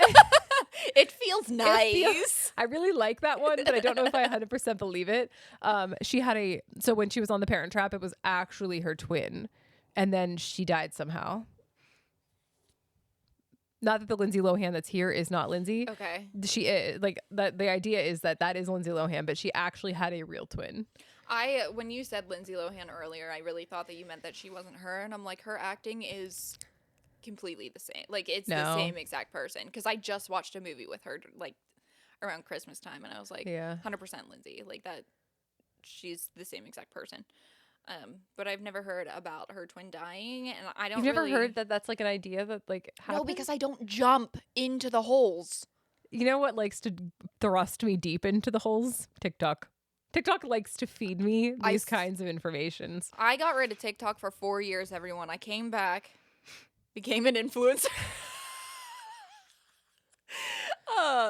it feels nice. I really like that one, but I don't know if I 100% believe it. So when she was on the Parent Trap, it was actually her twin, and then she died somehow. Not that the Lindsay Lohan that's here is not Lindsay. Okay. She is like that. The idea is that is Lindsay Lohan, but she actually had a real twin. When you said Lindsay Lohan earlier, I really thought that you meant that she wasn't her, and I'm like, her acting is completely the same. Like, it's the same exact person. Because I just watched a movie with her, like, around Christmas time, and I was like, 100% Lindsay. Like, that, she's the same exact person. But I've never heard about her twin dying, and I don't. You've never heard that that's like an idea that like happens? No, because I don't jump into the holes. You know what likes to thrust me deep into the holes? TikTok. TikTok likes to feed me these kinds of informations. I got rid of TikTok for 4 years, everyone. I came back, became an influencer.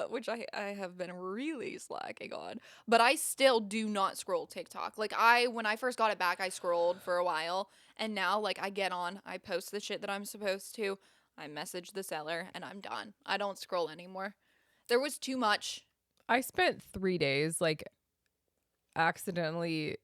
Which I have been really slacking on. But I still do not scroll TikTok. Like, when I first got it back, I scrolled for a while. And now, like, I get on, I post the shit that I'm supposed to, I message the seller, and I'm done. I don't scroll anymore. There was too much. I spent 3 days, like, accidentally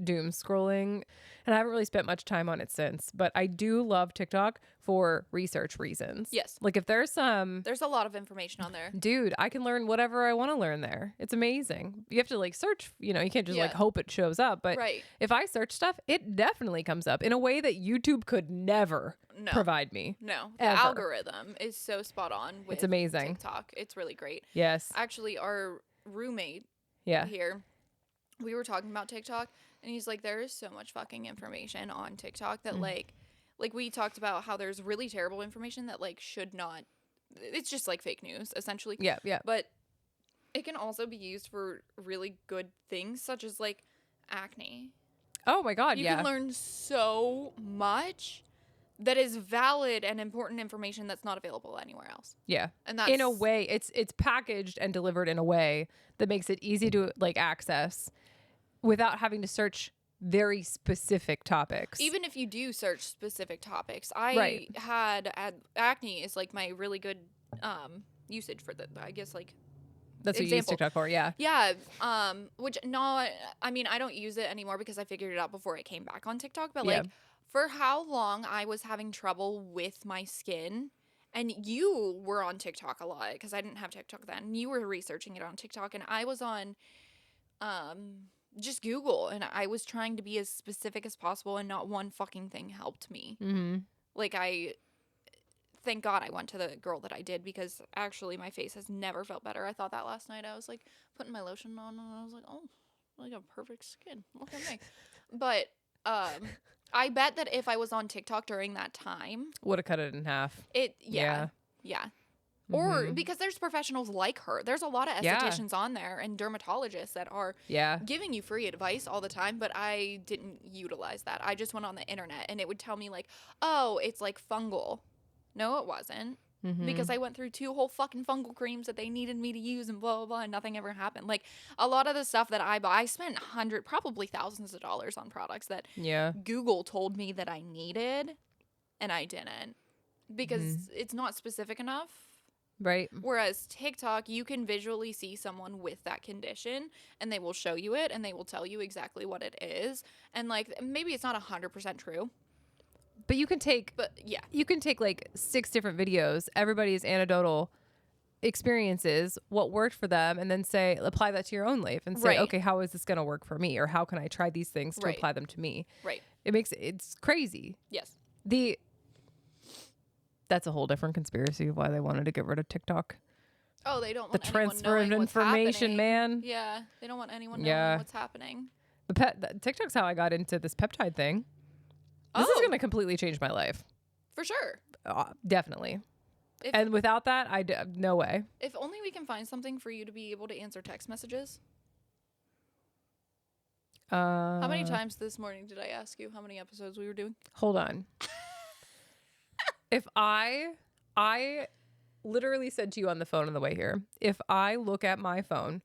doom scrolling, and I haven't really spent much time on it since, but I do love TikTok for research reasons. Yes. Like, if there's a lot of information on there. Dude, I can learn whatever I want to learn there. It's amazing. You have to like search, you can't just like hope it shows up, but if I search stuff, it definitely comes up in a way that YouTube could never provide me. No. The algorithm is so spot on with it's amazing. TikTok. It's really great. Yes. Actually, our roommate here, we were talking about TikTok, and he's like, there is so much fucking information on TikTok that like we talked about how there's really terrible information that like should not, it's just like fake news essentially. Yeah. But it can also be used for really good things, such as like acne. Oh my God. You can learn so much that is valid and important information that's not available anywhere else. Yeah. And that's, in a way, it's packaged and delivered in a way that makes it easy to like access without having to search very specific topics. Even if you do search specific topics, I had acne is like my really good usage for the, I guess, like, that's what you use TikTok for. Yeah. Which I don't use it anymore because I figured it out before I came back on TikTok, but like for how long I was having trouble with my skin, and you were on TikTok a lot because I didn't have TikTok then. You were researching it on TikTok, and I was on just Google, and I was trying to be as specific as possible, and not one fucking thing helped me. Mm-hmm. Like, thank God I went to the girl that I did, because actually my face has never felt better. I thought that last night. I was like putting my lotion on, and I was like, oh, I got perfect skin. Look at me. But I bet that if I was on TikTok during that time, would have cut it in half. Yeah. Or because there's professionals like her. There's a lot of estheticians on there and dermatologists that are giving you free advice all the time, but I didn't utilize that. I just went on the internet, and it would tell me like, oh, it's like fungal. No, it wasn't. Because I went through 2 whole fucking fungal creams that they needed me to use, and blah, blah, blah, and nothing ever happened. Like, a lot of the stuff that I buy, I spent probably thousands of dollars on products that Google told me that I needed, and I didn't. Because it's not specific enough. Right. Whereas TikTok, you can visually see someone with that condition, and they will show you it, and they will tell you exactly what it is. And like, maybe it's not 100% true. But you can take like 6 different videos, everybody's anecdotal experiences, what worked for them, and then apply that to your own life and say, okay, how is this going to work for me? Or how can I try these things to apply them to me? Right. It's crazy. Yes. That's a whole different conspiracy of why they wanted to get rid of TikTok. Oh, they don't want the transfer of information, man. Yeah, they don't want anyone knowing what's happening. TikTok's how I got into this peptide thing. This is going to completely change my life. For sure. Definitely. And without that, no way. If only we can find something for you to be able to answer text messages. How many times this morning did I ask you how many episodes we were doing? Hold on. If I literally said to you on the phone on the way here, if I look at my phone,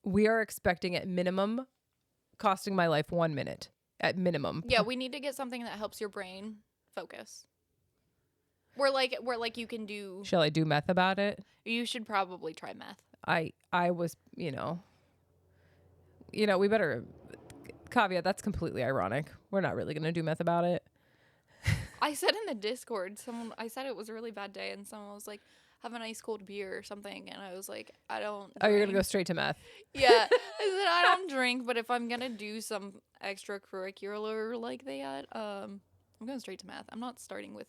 we are expecting at minimum costing my life 1 minute at minimum. Yeah, we need to get something that helps your brain focus. Where like you can do. Shall I do meth about it? You should probably try meth. I was, we better caveat. That's completely ironic. We're not really gonna do meth about it. I said in the Discord, I said it was a really bad day, and someone was like, have an ice cold beer or something, and I was like, I don't drink. Oh, you're gonna go straight to meth? Yeah. I said I don't drink, but if I'm gonna do some extracurricular like that, I'm going straight to meth. I'm not starting with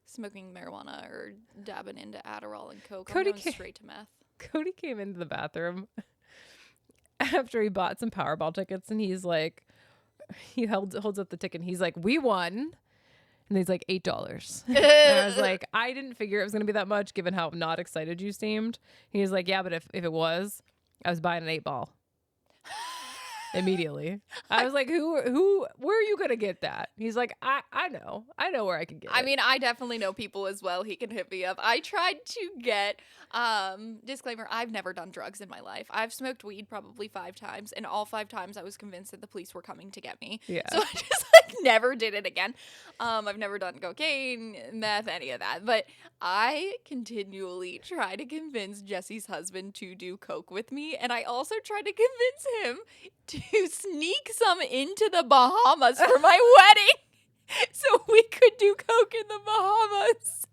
smoking marijuana or dabbing into Adderall and Coke. I'm going straight to meth. Cody came into the bathroom after he bought some Powerball tickets, and he's like, he holds up the ticket, and he's like, we won. And he's like, $8. And I was like, I didn't figure it was going to be that much given how not excited you seemed. He was like, yeah, but if it was, I was buying an 8-ball. Immediately. I was like, where are you going to get that? He's like, I know where I can get it. I mean, I definitely know people as well. He can hit me up. I tried to get, disclaimer, I've never done drugs in my life. I've smoked weed probably 5 times, and all 5 times I was convinced that the police were coming to get me. Yeah. So I just never did it again. I've never done cocaine, meth, any of that. But I continually try to convince Jesse's husband to do coke with me, and I also tried to convince him to sneak some into the Bahamas for my wedding so we could do coke in the Bahamas.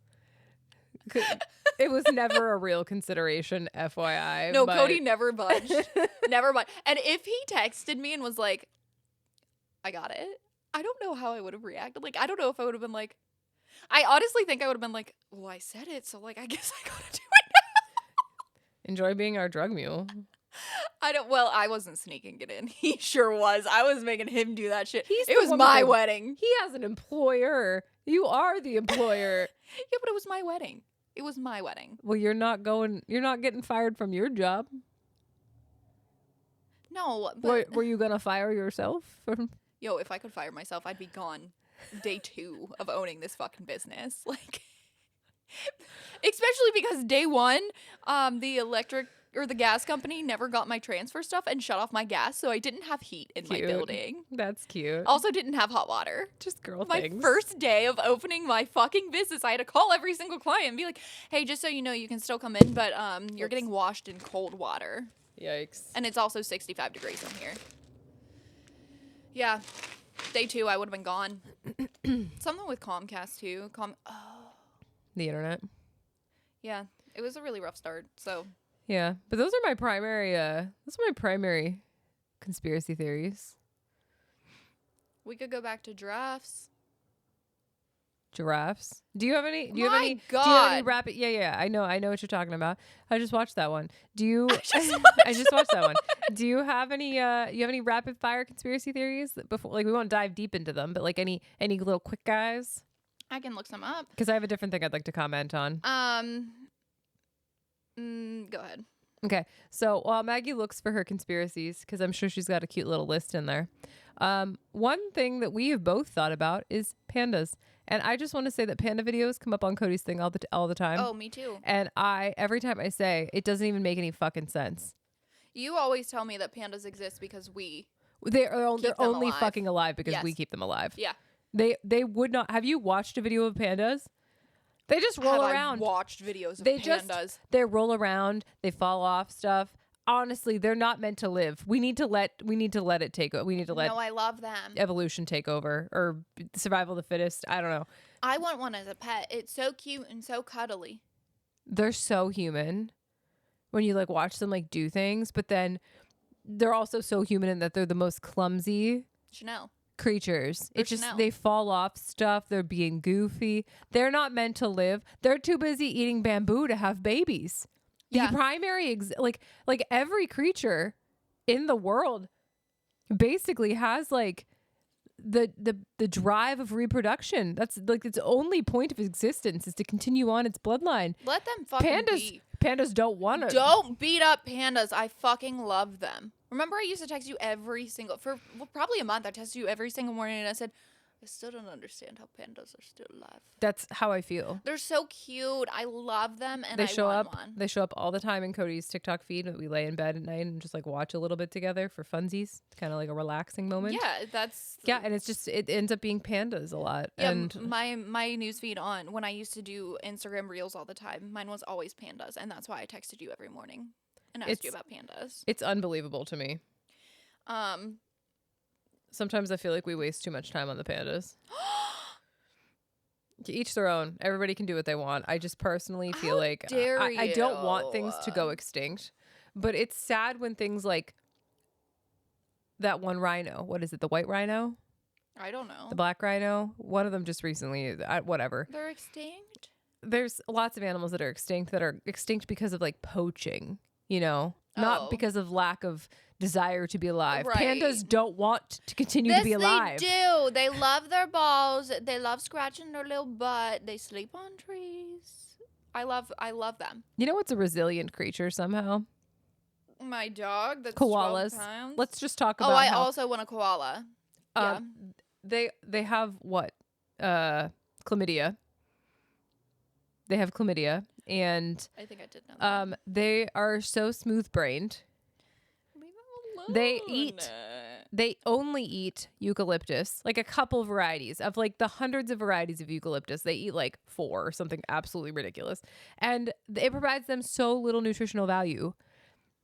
It was never a real consideration, FYI. No, Cody never budged. Never budged. And if he texted me and was like, I got it, I don't know how I would have reacted. Like, I don't know if I would have been like, I honestly think I would have been like, well, I said it, so like, I guess I gotta do it now. Enjoy being our drug mule. I wasn't sneaking it in. He sure was. I was making him do that shit. It was my wedding. He has an employer. You are the employer. Yeah, but it was my wedding. It was my wedding. Well, you're not getting fired from your job. No, but were you gonna fire yourself? Yo, if I could fire myself, I'd be gone day 2 of owning this fucking business. Like, especially because day 1, the electric or the gas company never got my transfer stuff and shut off my gas, so I didn't have heat in my building. That's cute. Also didn't have hot water. Just girl things. My first day of opening my fucking business, I had to call every single client and be like, hey, just so you know, you can still come in, but you're getting washed in cold water. Yikes. And it's also 65 degrees in here. Yeah. Day 2, I would have been gone. Something with Comcast, too. The internet. Yeah. It was a really rough start, so... Yeah, but those are my primary conspiracy theories. We could go back to giraffes. Giraffes? Do you have any? Do you My have any? God. Do you have any rapid? Yeah. I know what you're talking about. I just watched that one. Do you? I just watched that one. Do you have any? You have any rapid fire conspiracy theories before? Like, we won't dive deep into them, but like any little quick guys. I can look some up because I have a different thing I'd like to comment on. Go ahead. Okay, so while Maggie looks for her conspiracies, because I'm sure she's got a cute little list in there, one thing that we have both thought about is pandas. And I just want to say that panda videos come up on Cody's thing all the time. Oh, me too. And every time I say, it doesn't even make any fucking sense. You always tell me that pandas exist because they're only alive. Fucking alive because we keep them alive. Yeah. They would not. Have you watched a video of pandas? They just roll around. I watched videos of pandas. They roll around. They fall off stuff. Honestly, they're not meant to live. We need to let it take over. We need to let. No, I love them. Evolution take over, or survival of the fittest. I don't know. I want one as a pet. It's so cute and so cuddly. They're so human when you like watch them like do things, but then they're also so human in that they're the most clumsy. Chanel. Creatures. It's just they fall off stuff. They're being goofy. They're not meant to live. They're too busy eating bamboo to have babies. Yeah. The primary like every creature in the world basically has like the drive of reproduction. That's like its only point of existence is to continue on its bloodline. Let them fucking be. Pandas don't want to. Don't beat up pandas. I fucking love them. Remember, I used to text you for probably a month. I texted you every single morning and I said, I still don't understand how pandas are still alive. That's how I feel. They're so cute. I love them, and They show want up. one. They show up all the time in Cody's TikTok feed. We lay in bed at night and just like watch a little bit together for funsies. It's kind of like a relaxing moment. Yeah, and it's just it ends up being pandas a lot. Yeah, and my newsfeed on when I used to do Instagram reels all the time, mine was always pandas, and that's why I texted you every morning and asked you about pandas. It's unbelievable to me. Sometimes I feel like we waste too much time on the pandas. To each their own. Everybody can do what they want. I just personally feel like I don't want things to go extinct. But it's sad when things like that one rhino. What is it? The white rhino? I don't know. The black rhino? One of them just recently, whatever. They're extinct? There's lots of animals that are extinct because of like poaching, you know? Not because of lack of desire to be alive. Right. Pandas don't want to continue to be alive. They do. They love their balls. They love scratching their little butt. They sleep on trees. I love them. You know what's a resilient creature somehow? My dog. That's koalas. 12 pounds. Let's just talk about. I also want a koala. Yeah. They have what? Chlamydia. They have chlamydia, and I think I did know that. They are so smooth-brained. Leave them alone. They only eat eucalyptus, like a couple varieties of like the hundreds of varieties of eucalyptus. They eat like 4 or something absolutely ridiculous, and it provides them so little nutritional value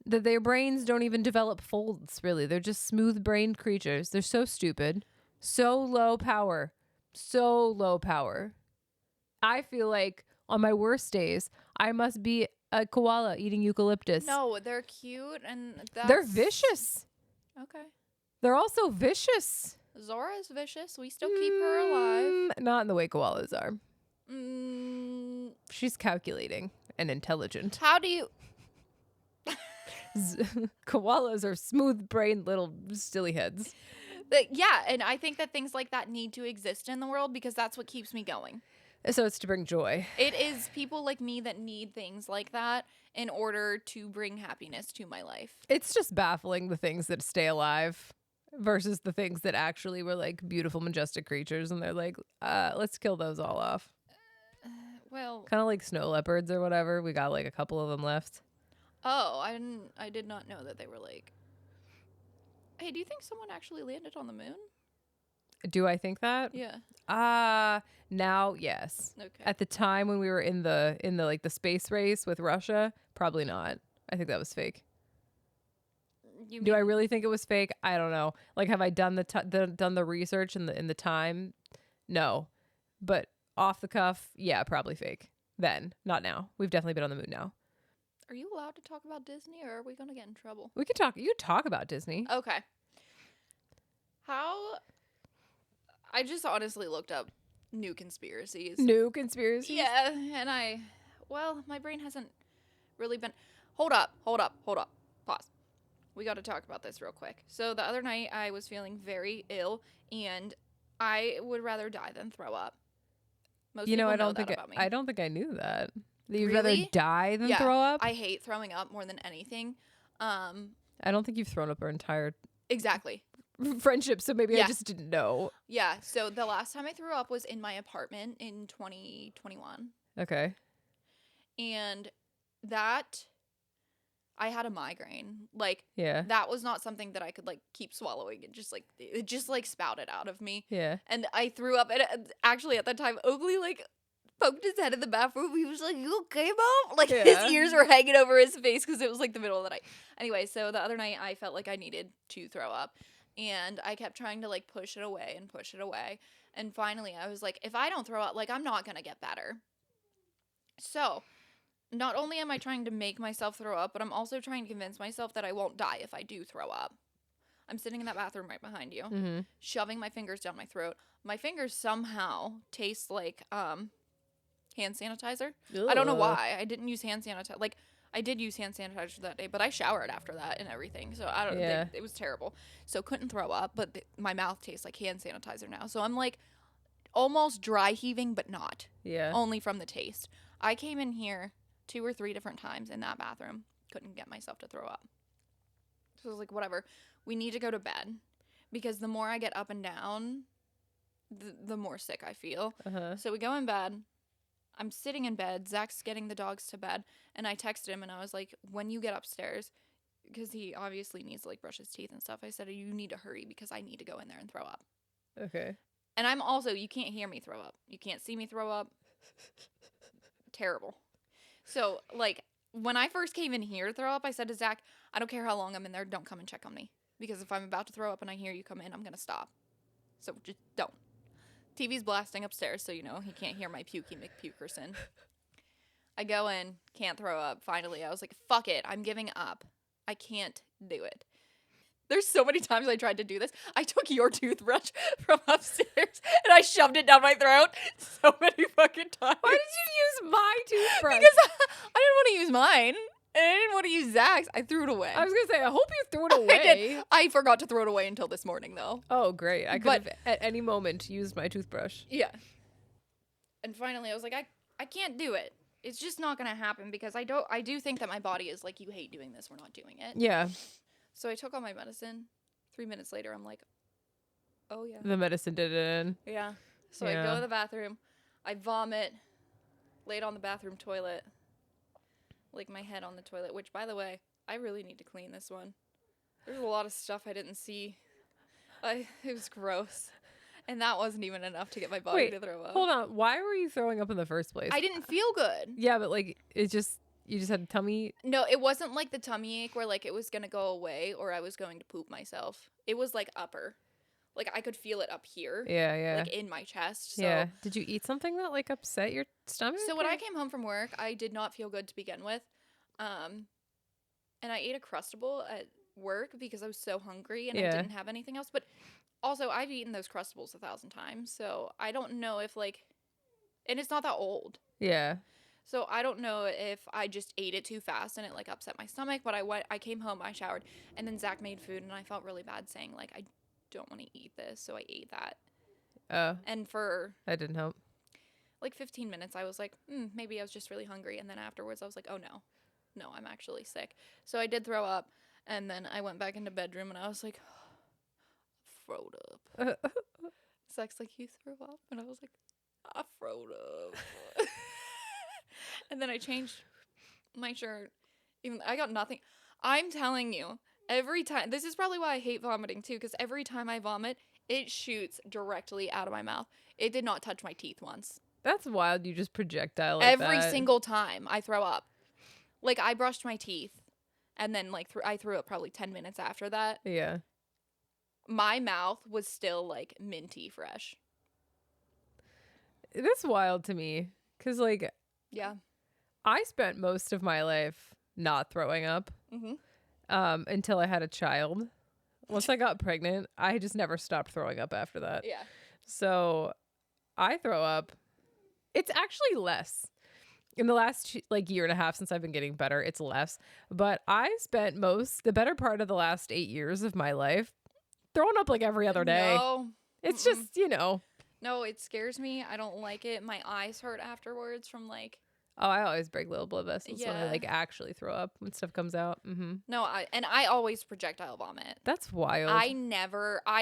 that their brains don't even develop folds. Really, they're just smooth-brained creatures. They're so stupid, so low power. I feel like on my worst days, I must be a koala eating eucalyptus. No, they're cute and they're vicious. Okay. They're also vicious. Zora's vicious. We still keep her alive. Not in the way koalas are. She's calculating and intelligent. How do you... Koalas are smooth-brained little silly heads. Yeah, and I think that things like that need to exist in the world because that's what keeps me going. So it's to bring joy. It is people like me that need things like that in order to bring happiness to my life. It's just baffling the things that stay alive versus the things that actually were like beautiful, majestic creatures. And they're like, let's kill those all off. Well, kind of like snow leopards or whatever. We got like a couple of them left. Oh, I did not know that they were like... Hey, do you think someone actually landed on the moon? Do I think that? Yeah. Now, yes. Okay. At the time when we were in the like the space race with Russia, probably not. I think that was fake. Do I really think it was fake? I don't know. Like, have I done done the research in the time? No. But off the cuff, yeah, probably fake. Then, not now. We've definitely been on the moon now. Are you allowed to talk about Disney, or are we gonna get in trouble? We could talk. You talk about Disney. Okay. I just honestly looked up new conspiracies. New conspiracies? Yeah, and my brain hasn't really been... Hold up. Pause. We got to talk about this real quick. So the other night, I was feeling very ill, and I would rather die than throw up. Most people know that about me. I don't think I knew that. You'd Really? rather die than throw up? I hate throwing up more than anything. I don't think you've thrown up our entire... Exactly. friendship, so maybe I just didn't know. Yeah, so the last time I threw up was in my apartment in 2021. Okay. And that, I had a migraine. Like, yeah, that was not something that I could, like, keep swallowing. It just spouted out of me. Yeah. And I threw up, and actually at that time, Oakley, like, poked his head in the bathroom. He was like, "You okay, Mom?" Like, his ears were hanging over his face because it was, like, the middle of the night. Anyway, so the other night, I felt like I needed to throw up. And I kept trying to, like, push it away. And finally, I was like, if I don't throw up, like, I'm not going to get better. So, not only am I trying to make myself throw up, but I'm also trying to convince myself that I won't die if I do throw up. I'm sitting in that bathroom right behind you, shoving my fingers down my throat. My fingers somehow taste like hand sanitizer. Ugh. I don't know why. I didn't use hand sanitizer. Like, I did use hand sanitizer that day, but I showered after that and everything. So I don't know. It was terrible. So couldn't throw up, but my mouth tastes like hand sanitizer now. So I'm like almost dry heaving, but not. Yeah. Only from the taste. I came in here 2 or 3 different times in that bathroom. Couldn't get myself to throw up. So I was like, whatever. We need to go to bed because the more I get up and down, the more sick I feel. Uh-huh. So we go in bed. I'm sitting in bed. Zach's getting the dogs to bed. And I texted him and I was like, when you get upstairs, because he obviously needs to like brush his teeth and stuff, I said, you need to hurry because I need to go in there and throw up. Okay. And I'm also, you can't hear me throw up. You can't see me throw up. Terrible. So, like, when I first came in here to throw up, I said to Zach, I don't care how long I'm in there, don't come and check on me. Because if I'm about to throw up and I hear you come in, I'm going to stop. So just don't. TV's blasting upstairs, so, you know, he can't hear my pukey McPukerson. I go in, can't throw up. Finally, I was like, fuck it, I'm giving up. I can't do it. There's so many times I tried to do this. I took your toothbrush from upstairs and I shoved it down my throat so many fucking times. Why did you use my toothbrush? Because I didn't want to use mine. And I didn't want to use Zach's. I threw it away. I was going to say, I hope you threw it away. I did. I forgot to throw it away until this morning, though. Oh, great. I could have at any moment used my toothbrush. Yeah. And finally, I was like, I can't do it. It's just not going to happen because I do think that my body is like, you hate doing this. We're not doing it. Yeah. So I took all my medicine. 3 minutes later, I'm like, oh, yeah. The medicine did it in. Yeah. So I go to the bathroom. I vomit. Laid on the bathroom toilet. Like my head on the toilet, which, by the way, I really need to clean this one. There's a lot of stuff I didn't see. It was gross. And that wasn't even enough to get my body to throw up. Hold on. Why were you throwing up in the first place? I didn't feel good. Yeah, but like you just had a tummy. No, it wasn't like the tummy ache where like it was going to go away or I was going to poop myself. It was like upper. Like I could feel it up here. Yeah, yeah. Like in my chest. So. Yeah. Did you eat something that like upset your stomach? So when I came home from work, I did not feel good to begin with. And I ate a Crustable at work because I was so hungry and I didn't have anything else. But also, I've eaten those Crustables 1,000 times, so I don't know if, like... And it's not that old. Yeah. So I don't know if I just ate it too fast and it, like, upset my stomach. But I came home, I showered, and then Zach made food, and I felt really bad saying, like, I don't want to eat this, so I ate that. Oh. And for... That didn't help. Like, 15 minutes, I was like, maybe I was just really hungry. And then afterwards, I was like, oh, no. No, I'm actually sick. So I did throw up, and then I went back into bedroom, and I was like... throwed up. Zach's like, you threw up? And I was like, I throwed up. And then I changed my shirt. Even I got nothing. I'm telling you, every time, this is probably why I hate vomiting too, because every time I vomit, it shoots directly out of my mouth. It did not touch my teeth once. That's wild. You just projectile like every that. Single time I throw up. Like, I brushed my teeth, and then, like, I threw up probably 10 minutes after that. Yeah. My mouth was still, like, minty fresh. That's wild to me. Because, like... Yeah. I spent most of my life not throwing up. Mm-hmm. Until I had a child. Once I got pregnant, I just never stopped throwing up after that. Yeah. So, I throw up. It's actually less. In the last like year and a half since I've been getting better, it's less. But I spent the better part of the last 8 years of my life throwing up like every other day. No. It's just, you know. No, it scares me. I don't like it. My eyes hurt afterwards from like... Oh, I always break little blood vessels when I Yeah. like actually throw up when stuff comes out. Mm-hmm. No, I always projectile vomit. That's wild. I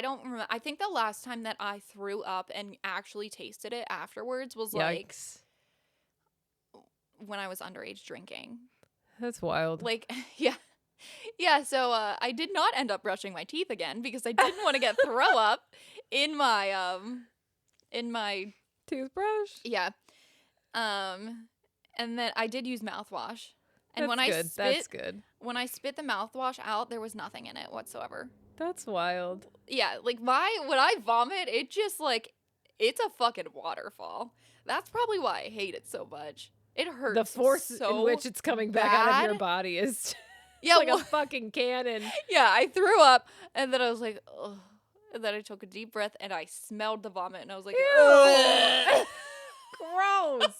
don't remember. I think the last time that I threw up and actually tasted it afterwards was like... Yikes. when I was underage drinking. That's wild. Like, yeah. Yeah, so I did not end up brushing my teeth again because I didn't want to get throw up in my toothbrush? Yeah. And then I did use mouthwash. And That's good. When I spit the mouthwash out, there was nothing in it whatsoever. That's wild. Yeah, like when I vomit, it just like it's a fucking waterfall. That's probably why I hate it so much. It hurts. The force so in which it's coming back out of bad. your body is Yeah, like a fucking cannon. Yeah, I threw up and then I was like, ugh. And then I took a deep breath and I smelled the vomit and I was like, ugh. Gross.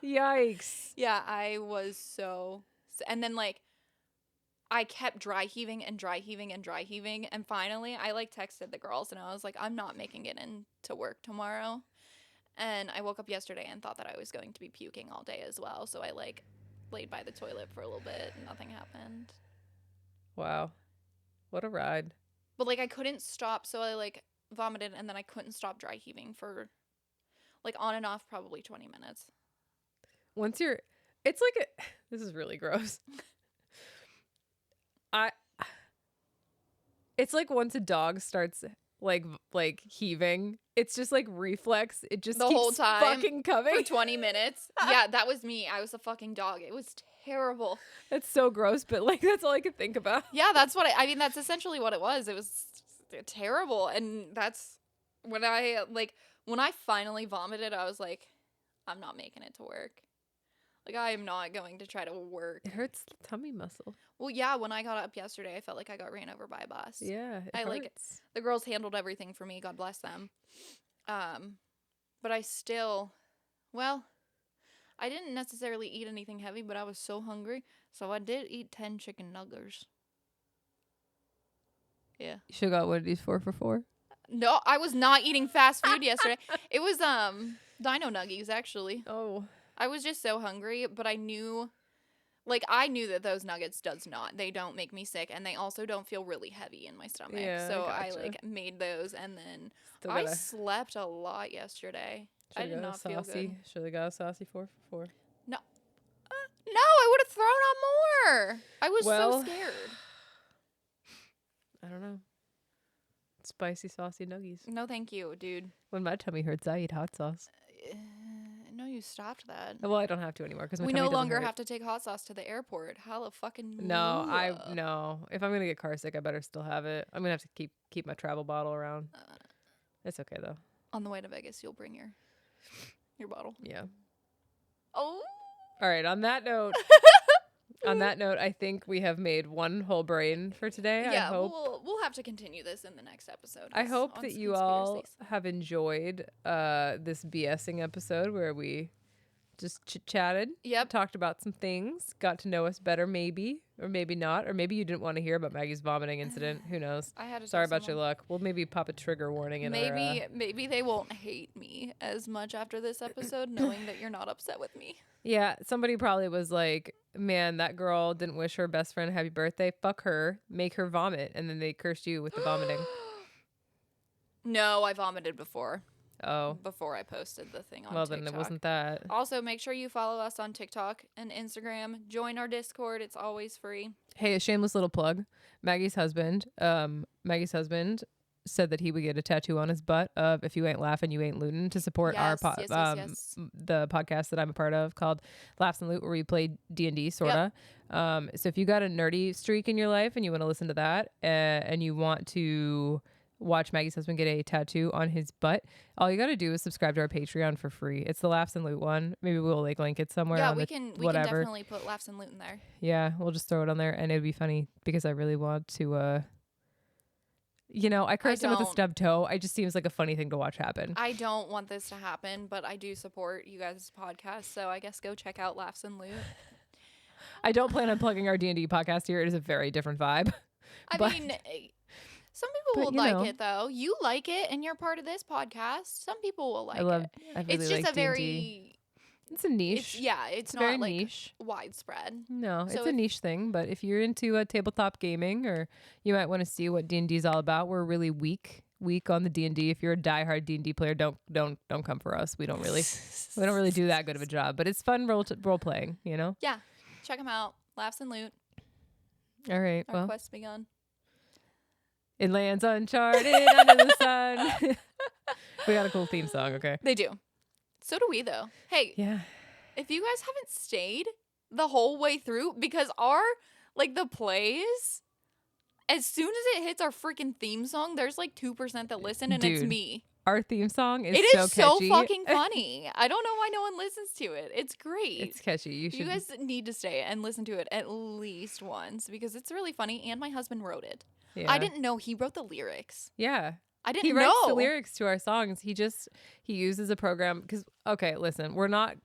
Yikes. Yeah, I was so... And then, like, I kept dry heaving and dry heaving and dry heaving. And finally, I, like, texted the girls and I was like, I'm not making it into work tomorrow. And I woke up yesterday and thought that I was going to be puking all day as well. So I, like, laid by the toilet for a little bit and nothing happened. Wow. What a ride. But, like, I couldn't stop. So I, like, vomited, and then I couldn't stop dry heaving for, like, on and off, probably 20 minutes. It's like this is really gross. It's like once a dog starts like heaving, it's just like reflex. It just the keeps whole time fucking coming for 20 minutes. Yeah, that was me. I was a fucking dog. It was terrible. It's so gross, but like that's all I could think about. Yeah, that's what I mean, that's essentially what it was. It was terrible, and that's when I finally vomited, I was like, I'm not making it to work. Like, I am not going to try to work. It hurts the tummy muscle. Well, yeah, when I got up yesterday, I felt like I got ran over by a bus. Yeah, it hurts. The girls handled everything for me, God bless them. But I still, well, I didn't necessarily eat anything heavy, but I was so hungry, so I did eat 10 chicken nuggets. Yeah. You should have got one of these 4 for $4. No, I was not eating fast food yesterday. It was Dino Nuggies, actually. Oh. I was just so hungry, but I knew that those nuggets they don't make me sick, and they also don't feel really heavy in my stomach. Yeah, so I gotcha. I made those, and then I slept a lot yesterday. I did not feel good. Should have got a saucy 4 for $4. No, I would have thrown on more. I was so scared. I don't know. Spicy, saucy nuggies. No, thank you, dude. When my tummy hurts, I eat hot sauce. No, you stopped that. Well, I don't have to anymore because we no longer have to take hot sauce to the airport. Hella fucking no. If I'm gonna get car sick, I better still have it. I'm gonna have to keep my travel bottle around. It's okay though. On the way to Vegas, you'll bring your bottle. Yeah. Oh. All right. On that note. I think we have made one whole brain for today. Yeah, I hope. We'll have to continue this in the next episode. I hope that you all have enjoyed this BSing episode where we just chit-chatted. Yep. Talked about some things. Got to know us better, maybe. Or maybe not. Or maybe you didn't want to hear about Maggie's vomiting incident. Who knows? I had to Sorry about your luck. We'll maybe pop a trigger warning in maybe they won't hate me as much after this episode, knowing that you're not upset with me. Yeah, somebody probably was like, man, that girl didn't wish her best friend a happy birthday. Fuck her. Make her vomit. And then they cursed you with the vomiting. No, I vomited before. Oh. Before I posted the thing on TikTok. TikTok. Well, then it wasn't that. Also, make sure you follow us on TikTok and Instagram. Join our Discord. It's always free. Hey, a shameless little plug. Maggie's husband said that he would get a tattoo on his butt of "If you ain't laughing, you ain't looting" to support yes. the podcast that I'm a part of called Laughs and Loot, where we play D&D sorta. Yep. So if you got a nerdy streak in your life and you want to listen to that, and you want to watch Maggie's husband get a tattoo on his butt, all you got to do is subscribe to our Patreon for free. It's the Laughs and Loot one. Maybe we'll link it somewhere. Yeah, we can definitely put Laughs and Loot in there. Yeah, we'll just throw it on there, and it'd be funny because I really want to. I cursed him with a stubbed toe. It just seems like a funny thing to watch happen. I don't want this to happen, but I do support you guys' podcast, so I guess go check out Laughs and Loot. I don't plan on plugging our D&D podcast here. It is a very different vibe. I mean, some people will like it, though. You like it, and you're part of this podcast. Some people will like it. I really it's just like a very... It's a niche. It's not very like niche. Widespread. No, so it's a niche thing. But if you're into tabletop gaming, or you might want to see what D&D is all about, we're really weak on the D&D. If you're a diehard D&D player, don't come for us. We don't really do that good of a job. But it's fun role playing. Yeah, check them out. Laughs and Loot. All right. Our quest's begun. It lands uncharted under the sun. We got a cool theme song. Okay. They do. So do we, though. Hey, yeah. If you guys haven't stayed the whole way through, because the plays, as soon as it hits our freaking theme song, there's 2% that listen, and it's me. Our theme song is so fucking funny. I don't know why no one listens to it. It's great. It's catchy. You guys need to stay and listen to it at least once, because it's really funny, and my husband wrote it. Yeah. I didn't know he wrote the lyrics. Yeah. I didn't know. He writes the lyrics to our songs. He uses a program because, okay, listen, we're not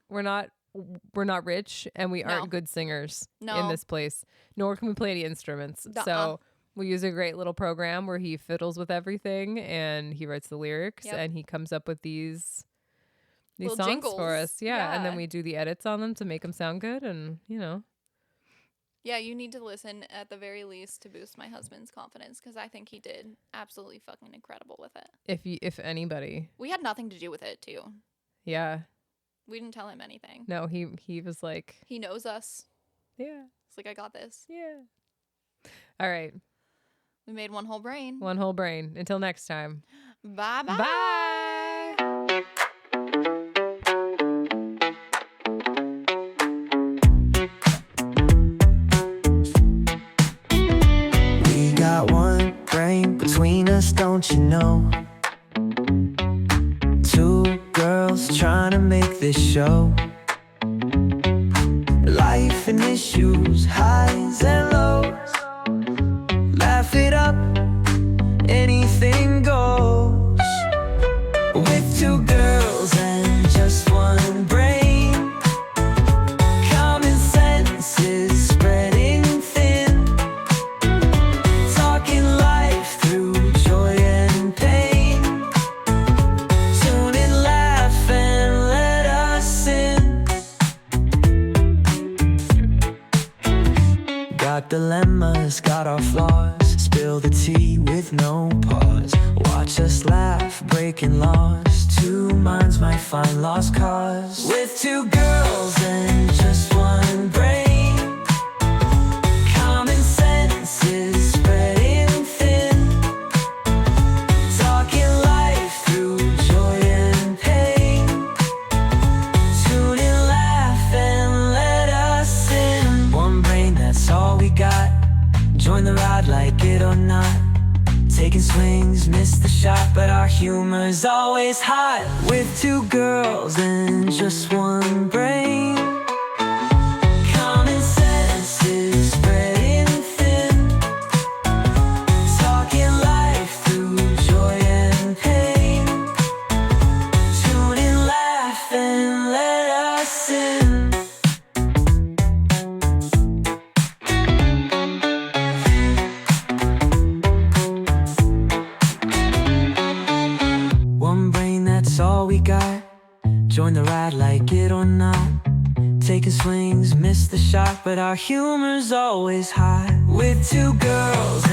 rich, and we aren't good singers in this place, nor can we play any instruments. So we use a great little program where he fiddles with everything, and he writes the lyrics, and he comes up with these songs jingles for us. Yeah. And then we do the edits on them to make them sound good, and Yeah, you need to listen at the very least to boost my husband's confidence, because I think he did absolutely fucking incredible with it. If anybody. We had nothing to do with it, too. Yeah. We didn't tell him anything. No, he was like... He knows us. Yeah. It's like, I got this. Yeah. All right. We made one whole brain. One whole brain. Until next time. Bye-bye. Bye. We got one brain between us, don't you know? Two girls trying to make this show. Life and issues, highs and lows. Laugh it up, anything goes. With two girls and just one brain. Common sense is spreading thin. Talking life through joy and pain. Tune in, laugh and let us in. Got dilemmas, got our flaws. Spill the tea with no pause. Watch us laugh, breaking laws. Two minds might find lost cause. With two girls and just one brain. Common sense is spreading thin. Talking life through joy and pain. Tune in, laugh and let us in. One brain, that's all we got. Join the ride, like it or not. Taking swings, miss the shot, but our humor's always hot. With two girls and just one brain. Common sense is spreading thin. Talking life through joy and pain. Tune in, laugh and let us in. One brain, that's all we got. Join the ride, like it or not. Taking swings, miss the shot, but our humor's always hot. With two girls